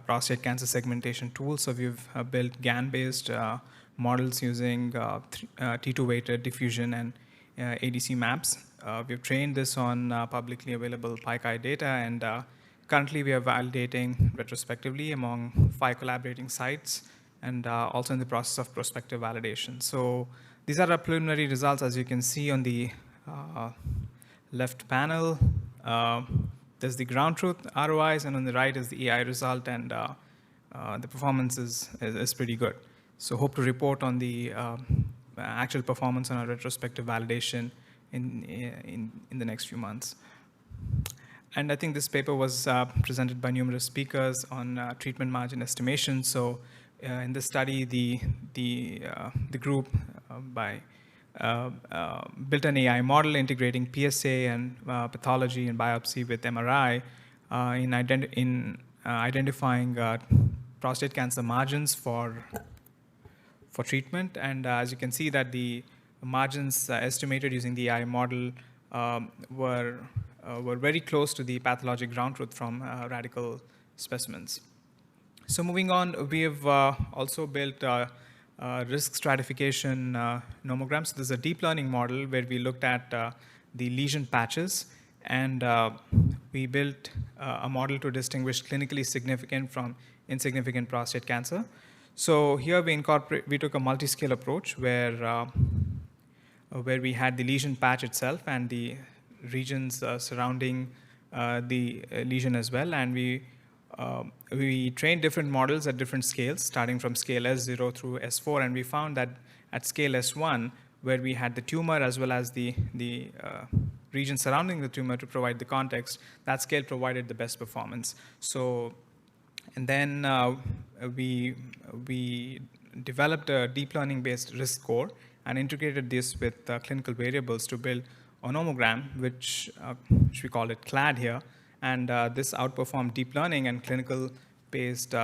prostate cancer segmentation tools. So we've built GAN-based models using T2-weighted diffusion and ADC maps. We've trained this on publicly available PI-QUAL data, and currently we are validating retrospectively among 5 collaborating sites, and also in the process of prospective validation. So these are our preliminary results. As you can see on the left panel, there's the ground truth ROIs, and on the right is the AI result, and the performance is pretty good. So hope to report on the actual performance on our retrospective validation in the next few months. And I think this paper was presented by numerous speakers on treatment margin estimation. So in this study, the group built an AI model integrating PSA and pathology and biopsy with MRI in identifying prostate cancer margins for treatment. And as you can see that the margins estimated using the AI model were very close to the pathologic ground truth from radical specimens. So moving on, we have also built risk stratification nomograms. So this is a deep learning model where we looked at the lesion patches, and we built a model to distinguish clinically significant from insignificant prostate cancer. So here we took a multi-scale approach where we had the lesion patch itself and the regions surrounding the lesion as well, and we trained different models at different scales, starting from scale S0 through S4, and we found that at scale S1, where we had the tumor as well as the region surrounding the tumor to provide the context, that scale provided the best performance. So, and then we developed a deep learning-based risk score and integrated this with clinical variables to build a nomogram, which we call it CLAD here. And this outperformed deep learning and clinical-based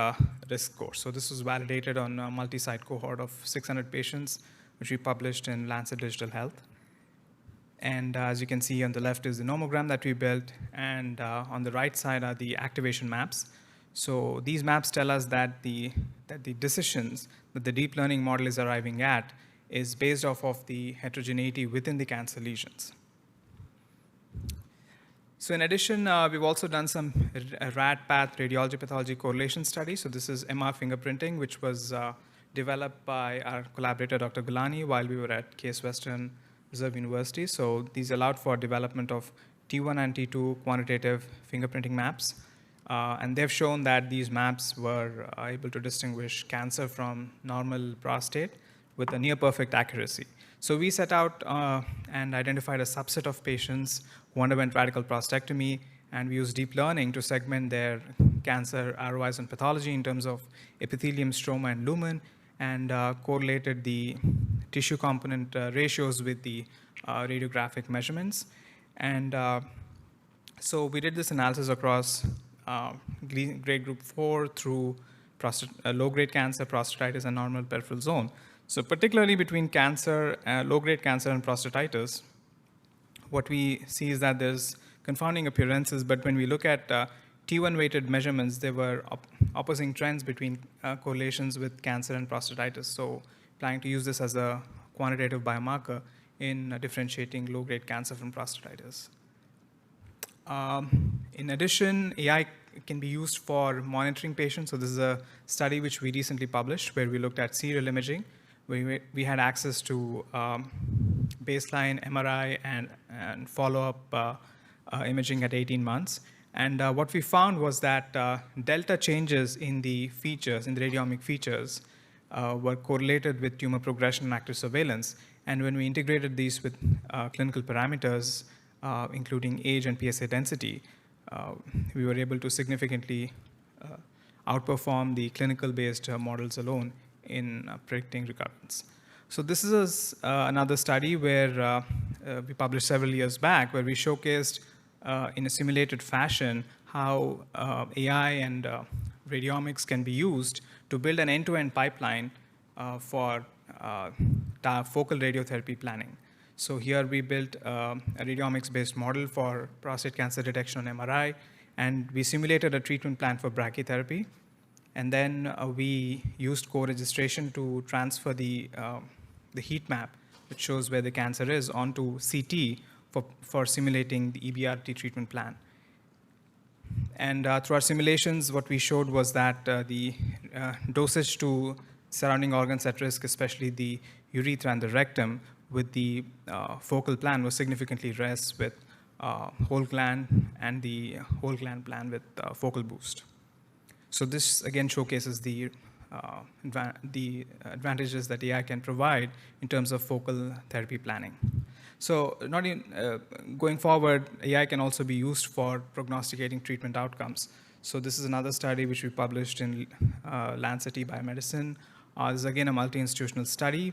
risk score. So this was validated on a multi-site cohort of 600 patients, which we published in Lancet Digital Health. And as you can see on the left is the nomogram that we built, and on the right side are the activation maps. So these maps tell us that the decisions that the deep learning model is arriving at is based off of the heterogeneity within the cancer lesions. So in addition, we've also done some RAD-PATH radiology pathology correlation study. So this is MR fingerprinting, which was developed by our collaborator, Dr. Gulani, while we were at Case Western Reserve University. So these allowed for development of T1 and T2 quantitative fingerprinting maps. And they've shown that these maps were able to distinguish cancer from normal prostate with a near perfect accuracy. So we set out and identified a subset of patients who underwent radical prostatectomy, and we used deep learning to segment their cancer ROIs and pathology in terms of epithelium, stroma, and lumen, and correlated the tissue component ratios with the radiographic measurements. And so we did this analysis across grade group 4 through low-grade cancer, prostatitis, and normal peripheral zone. So particularly between cancer, low-grade cancer and prostatitis, what we see is that there's confounding appearances, but when we look at T1-weighted measurements, there were opposing trends between correlations with cancer and prostatitis. So planning to use this as a quantitative biomarker in differentiating low-grade cancer from prostatitis. In addition, AI can be used for monitoring patients. So this is a study which we recently published where we looked at serial imaging, where we had access to baseline MRI and follow-up imaging at 18 months. And what we found was that delta changes in the features, in the radiomic features, were correlated with tumor progression and active surveillance. And when we integrated these with clinical parameters, including age and PSA density, we were able to significantly outperform the clinical-based models alone in predicting recurrence. So this is another study where we published several years back, where we showcased in a simulated fashion how AI and radiomics can be used to build an end-to-end pipeline for focal radiotherapy planning. So here we built a radiomics-based model for prostate cancer detection on MRI, and we simulated a treatment plan for brachytherapy. And then we used co-registration to transfer the heat map, which shows where the cancer is, onto CT for simulating the EBRT treatment plan. And through our simulations, what we showed was that the dosage to surrounding organs at risk, especially the urethra and the rectum, with the focal plan was significantly less with whole gland and the whole gland plan with focal boost. So this again showcases the advantages that AI can provide in terms of focal therapy planning. So going forward, AI can also be used for prognosticating treatment outcomes. So this is another study which we published in Lancet Biomedicine. This is again a multi-institutional study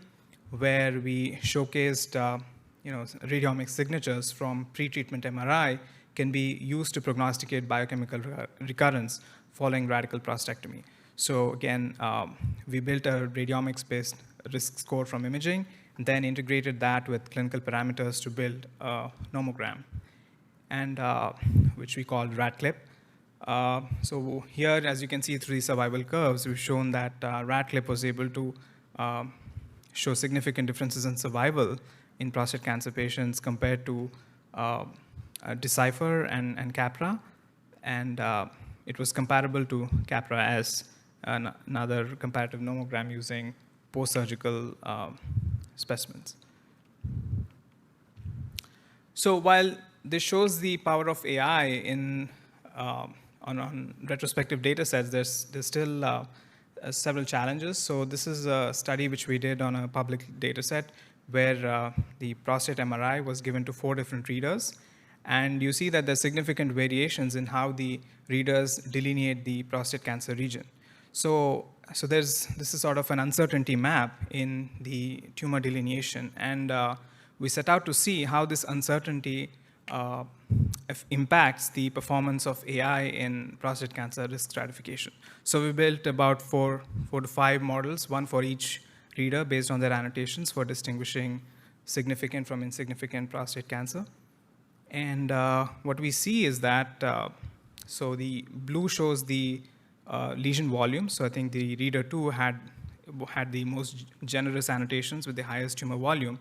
where we showcased radiomic signatures from pre-treatment MRI can be used to prognosticate biochemical recurrence following radical prostatectomy. So again, we built a radiomics-based risk score from imaging, and then integrated that with clinical parameters to build a nomogram, and which we called RADClip. So here, as you can see through the survival curves, we've shown that RADClip was able to show significant differences in survival in prostate cancer patients compared to Decipher and CAPRA, and it was comparable to CAPRA-S, another comparative nomogram using post-surgical specimens. So while this shows the power of AI in on retrospective data sets, there's still several challenges. So this is a study which we did on a public data set where the prostate MRI was given to 4 different readers. And you see that there's significant variations in how the readers delineate the prostate cancer region. So this is sort of an uncertainty map in the tumor delineation. And we set out to see how this uncertainty impacts the performance of AI in prostate cancer risk stratification. So we built about 4 to 5 models, one for each reader based on their annotations for distinguishing significant from insignificant prostate cancer. And what we see is that, so the blue shows the lesion volume. So I think the reader 2 had the most generous annotations with the highest tumor volume.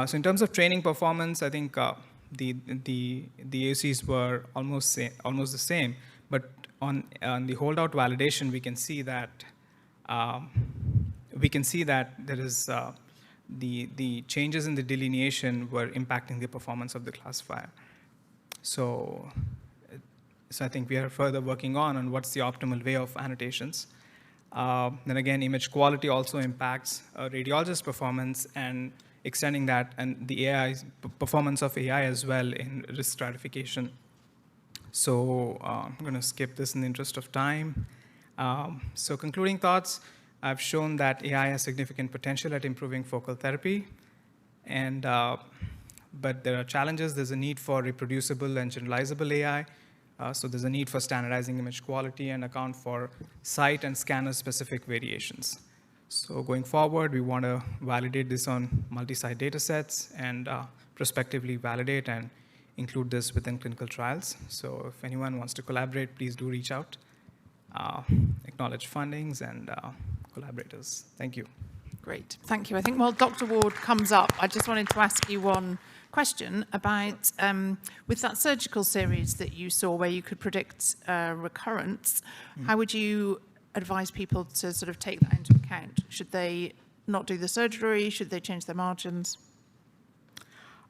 So in terms of training performance, I think the AUCs were almost the same. But on the holdout validation, we can see that there is the changes in the delineation were impacting the performance of the classifier. So I think we are further working on what's the optimal way of annotations. Then again, image quality also impacts radiologist performance and extending that and the performance of AI as well in risk stratification. So I'm going to skip this in the interest of time. So concluding thoughts, I've shown that AI has significant potential at improving focal therapy, but there are challenges. There's a need for reproducible and generalizable AI. So there's a need for standardizing image quality and account for site and scanner-specific variations. So going forward, we want to validate this on multi-site data sets and prospectively validate and include this within clinical trials. So if anyone wants to collaborate, please do reach out. Acknowledge fundings and collaborators. Thank you. Great, thank you. I think while Dr. Ward comes up, I just wanted to ask you one question about, with that surgical series that you saw where you could predict recurrence, how would you advise people to sort of take that into account? Should they not do the surgery? Should they change their margins?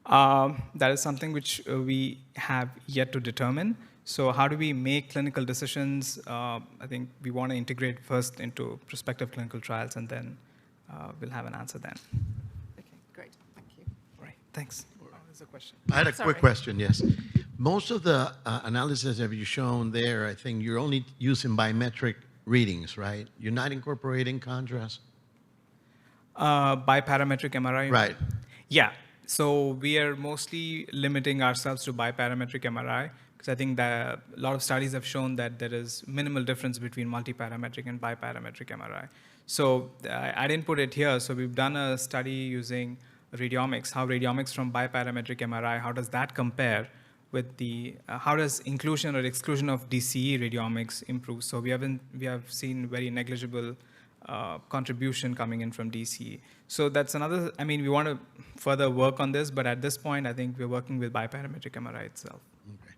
That is something which we have yet to determine. So how do we make clinical decisions? I think we want to integrate first into prospective clinical trials, and then we'll have an answer then. Okay, great, thank you. All right, thanks. There's a question. I had a quick question, yes. Most of the analysis that you've shown there, I think you're only using biometric readings, right? You're not incorporating contrast? Biparametric MRI? Right. Yeah. So we are mostly limiting ourselves to biparametric MRI, because I think that a lot of studies have shown that there is minimal difference between multiparametric and biparametric MRI. So I didn't put it here. So we've done a study using radiomics, how radiomics from biparametric MRI, how does that compare with the, how does inclusion or exclusion of DCE radiomics improve? So we have seen very negligible contribution coming in from DCE. So that's another, I mean, we want to further work on this, but at this point, I think we're working with biparametric MRI itself. Okay.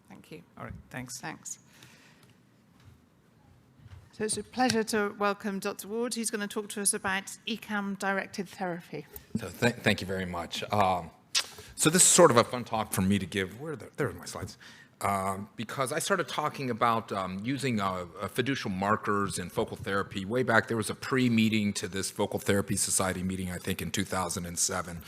Thank you. All right, thanks. Thanks. So it's a pleasure to welcome Dr. Ward, who's going to talk to us about ECAM-directed therapy. So thank you very much. So this is sort of a fun talk for me to give. There are my slides. Because I started talking about using fiducial markers in focal therapy way back. There was a pre-meeting to this Focal Therapy Society meeting, I think, in 2007.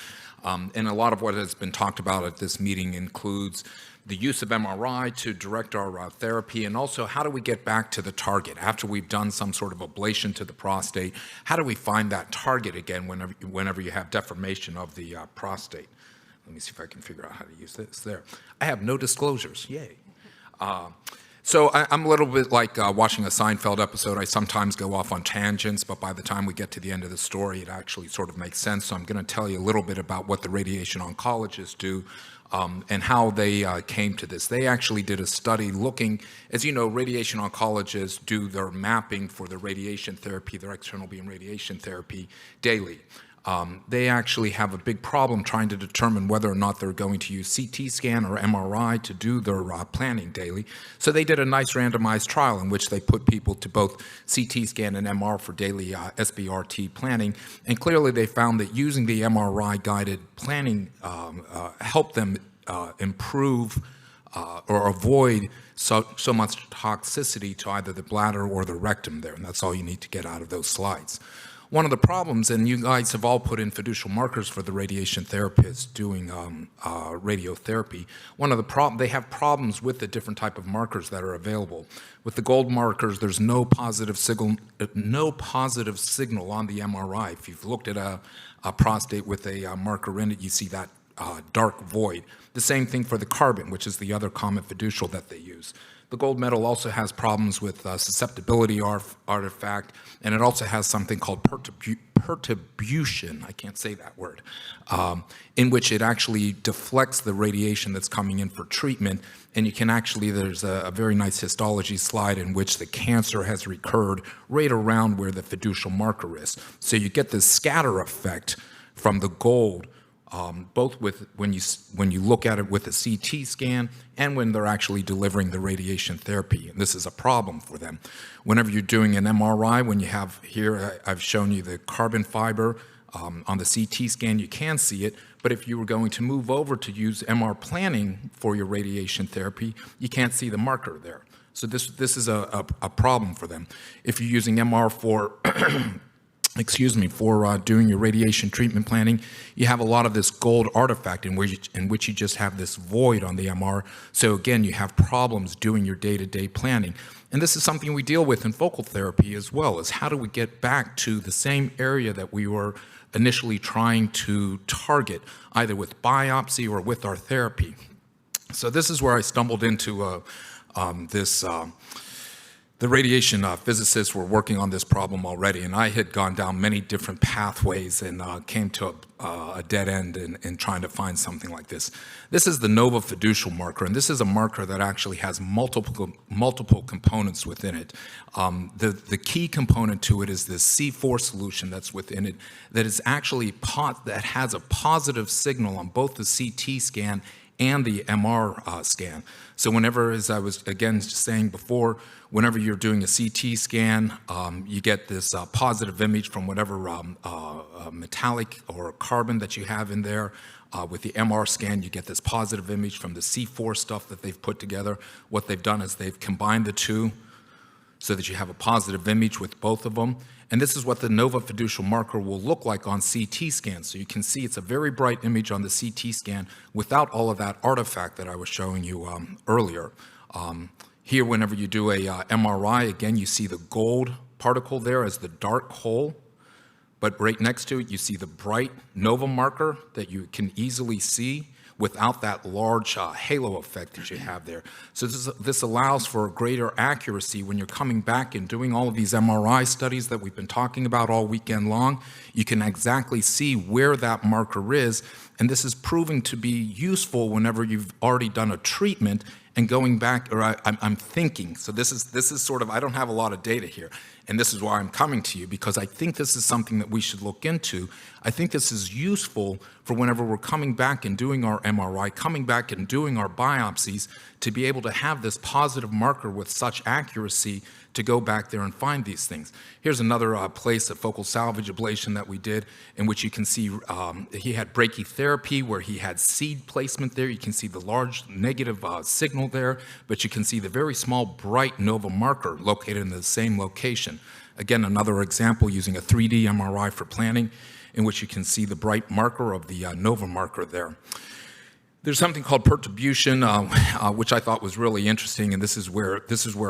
And a lot of what has been talked about at this meeting includes the use of MRI to direct our therapy, and also how do we get back to the target after we've done some sort of ablation to the prostate? How do we find that target again whenever you have deformation of the prostate? Let me see if I can figure out how to use this there. I have no disclosures, yay. So I'm a little bit like watching a Seinfeld episode. I sometimes go off on tangents, but by the time we get to the end of the story, it actually sort of makes sense. So I'm going to tell you a little bit about what the radiation oncologists do and how they came to this. They actually did a study looking, as you know, radiation oncologists do their mapping for the radiation therapy, their external beam radiation therapy daily. They actually have a big problem trying to determine whether or not they're going to use CT scan or MRI to do their planning daily. So they did a nice randomized trial in which they put people to both CT scan and MR for daily SBRT planning. And clearly they found that using the MRI-guided planning helped them improve or avoid so much toxicity to either the bladder or the rectum there. And that's all you need to get out of those slides. One of the problems, and you guys have all put in fiducial markers for the radiation therapists doing radiotherapy. One of the they have problems with the different type of markers that are available. With the gold markers, there's no positive signal on the MRI. If you've looked at a prostate with a marker in it, you see that dark void. The same thing for the carbon, which is the other common fiducial that they use. The gold medal also has problems with susceptibility artifact, and it also has something called perturbation, I can't say that word, in which it actually deflects the radiation that's coming in for treatment, and you can actually, there's a very nice histology slide in which the cancer has recurred right around where the fiducial marker is. So you get this scatter effect from the gold, both with when you look at it with a CT scan and when they're actually delivering the radiation therapy. And this is a problem for them. Whenever you're doing an MRI, when you have here, I've shown you the carbon fiber on the CT scan, you can see it. But if you were going to move over to use MR planning for your radiation therapy, you can't see the marker there. So this is a problem for them. If you're using MR for for doing your radiation treatment planning, you have a lot of this gold artifact in which you just have this void on the MR. So again, you have problems doing your day-to-day planning. And this is something we deal with in focal therapy as well, is how do we get back to the same area that we were initially trying to target, either with biopsy or with our therapy. So this is where I stumbled into this the radiation physicists were working on this problem already, and I had gone down many different pathways and came to a dead end in trying to find something like this. This is the NOVA fiducial marker, and this is a marker that actually has multiple components within it. The key component to it is this C4 solution that's within it that is actually that has a positive signal on both the CT scan and the MR scan. So whenever, as I was again saying before, whenever you're doing a CT scan, you get this positive image from whatever metallic or carbon that you have in there. With the MR scan, you get this positive image from the C4 stuff that they've put together. What they've done is they've combined the two so that you have a positive image with both of them. And this is what the NOVA fiducial marker will look like on CT scan. So you can see it's a very bright image on the CT scan without all of that artifact that I was showing you earlier. Here, whenever you do a MRI, again, you see the gold particle there as the dark hole. But right next to it, you see the bright NOVA marker that you can easily see without that large halo effect that you have there. So this allows for a greater accuracy when you're coming back and doing all of these MRI studies that we've been talking about all weekend long. You can exactly see where that marker is, and this is proving to be useful whenever you've already done a treatment and going back, or I'm thinking, so this is sort of, I don't have a lot of data here, and this is why I'm coming to you, because I think this is something that we should look into. I think this is useful for whenever we're coming back and doing our MRI, coming back and doing our biopsies, to be able to have this positive marker with such accuracy to go back there and find these things. Here's another place, a focal salvage ablation that we did, in which you can see he had brachytherapy where he had seed placement there. You can see the large negative signal there, but you can see the very small bright NOVA marker located in the same location. Again, another example using a 3D MRI for planning, in which you can see the bright marker of the NOVA marker there. There's something called perturbation, which I thought was really interesting, and this is where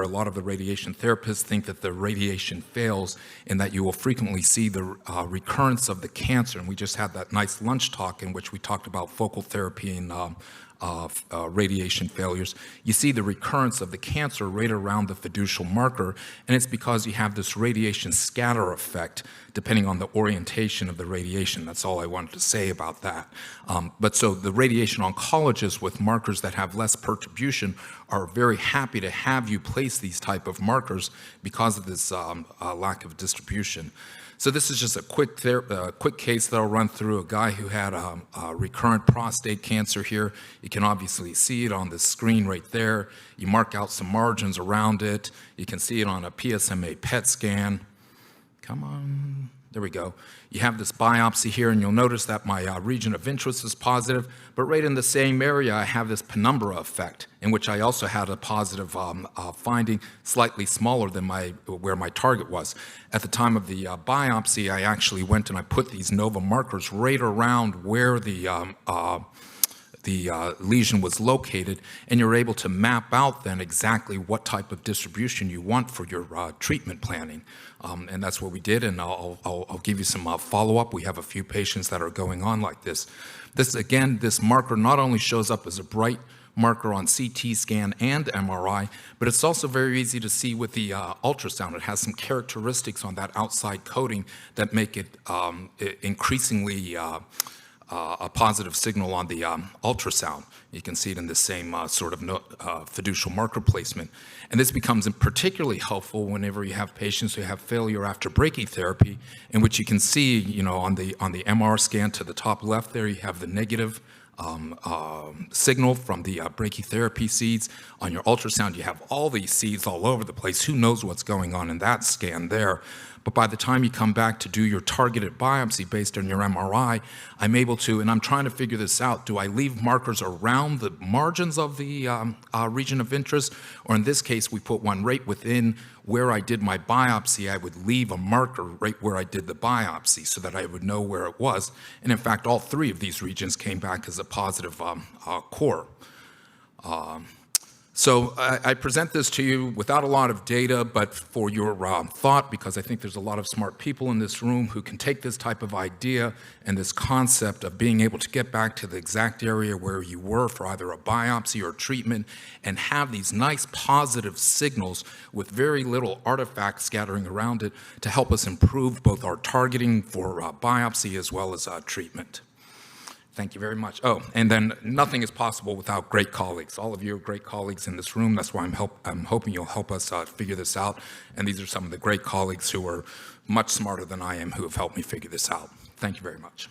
a lot of the radiation therapists think that the radiation fails, in that you will frequently see the recurrence of the cancer. And we just had that nice lunch talk in which we talked about focal therapy and radiation failures. You see the recurrence of the cancer right around the fiducial marker, and it's because you have this radiation scatter effect depending on the orientation of the radiation. That's all I wanted to say about that. But so the radiation oncologists with markers that have less perturbation are very happy to have you place these type of markers because of this lack of distribution. So this is just a quick case that I'll run through. A guy who had recurrent prostate cancer here. You can obviously see it on the screen right there. You mark out some margins around it. You can see it on a PSMA PET scan. Come on, there we go. You have this biopsy here, and you'll notice that my region of interest is positive, but right in the same area, I have this penumbra effect, in which I also had a positive finding, slightly smaller than where my target was. At the time of the biopsy, I actually went and I put these NOVA markers right around where the lesion was located, and you're able to map out then exactly what type of distribution you want for your treatment planning. And that's what we did, and I'll give you some follow-up. We have a few patients that are going on like this. This marker not only shows up as a bright marker on CT scan and MRI, but it's also very easy to see with the ultrasound. It has some characteristics on that outside coating that make it increasingly a positive signal on the ultrasound. You can see it in the same sort of fiducial marker placement. And this becomes particularly helpful whenever you have patients who have failure after brachytherapy, in which you can see, on the MR scan to the top left there, you have the negative signal from the brachytherapy seeds. On your ultrasound, you have all these seeds all over the place. Who knows what's going on in that scan there? But by the time you come back to do your targeted biopsy based on your MRI, I'm able to, and I'm trying to figure this out, do I leave markers around the margins of the region of interest? Or in this case, we put one right within where I did my biopsy. I would leave a marker right where I did the biopsy so that I would know where it was. And in fact, all three of these regions came back as a positive core. So I present this to you without a lot of data, but for your thought, because I think there's a lot of smart people in this room who can take this type of idea and this concept of being able to get back to the exact area where you were for either a biopsy or treatment and have these nice positive signals with very little artifact scattering around it to help us improve both our targeting for biopsy as well as treatment. Thank you very much. Oh, and then nothing is possible without great colleagues. All of you are great colleagues in this room. That's why I'm hoping you'll help us figure this out. And these are some of the great colleagues who are much smarter than I am who have helped me figure this out. Thank you very much.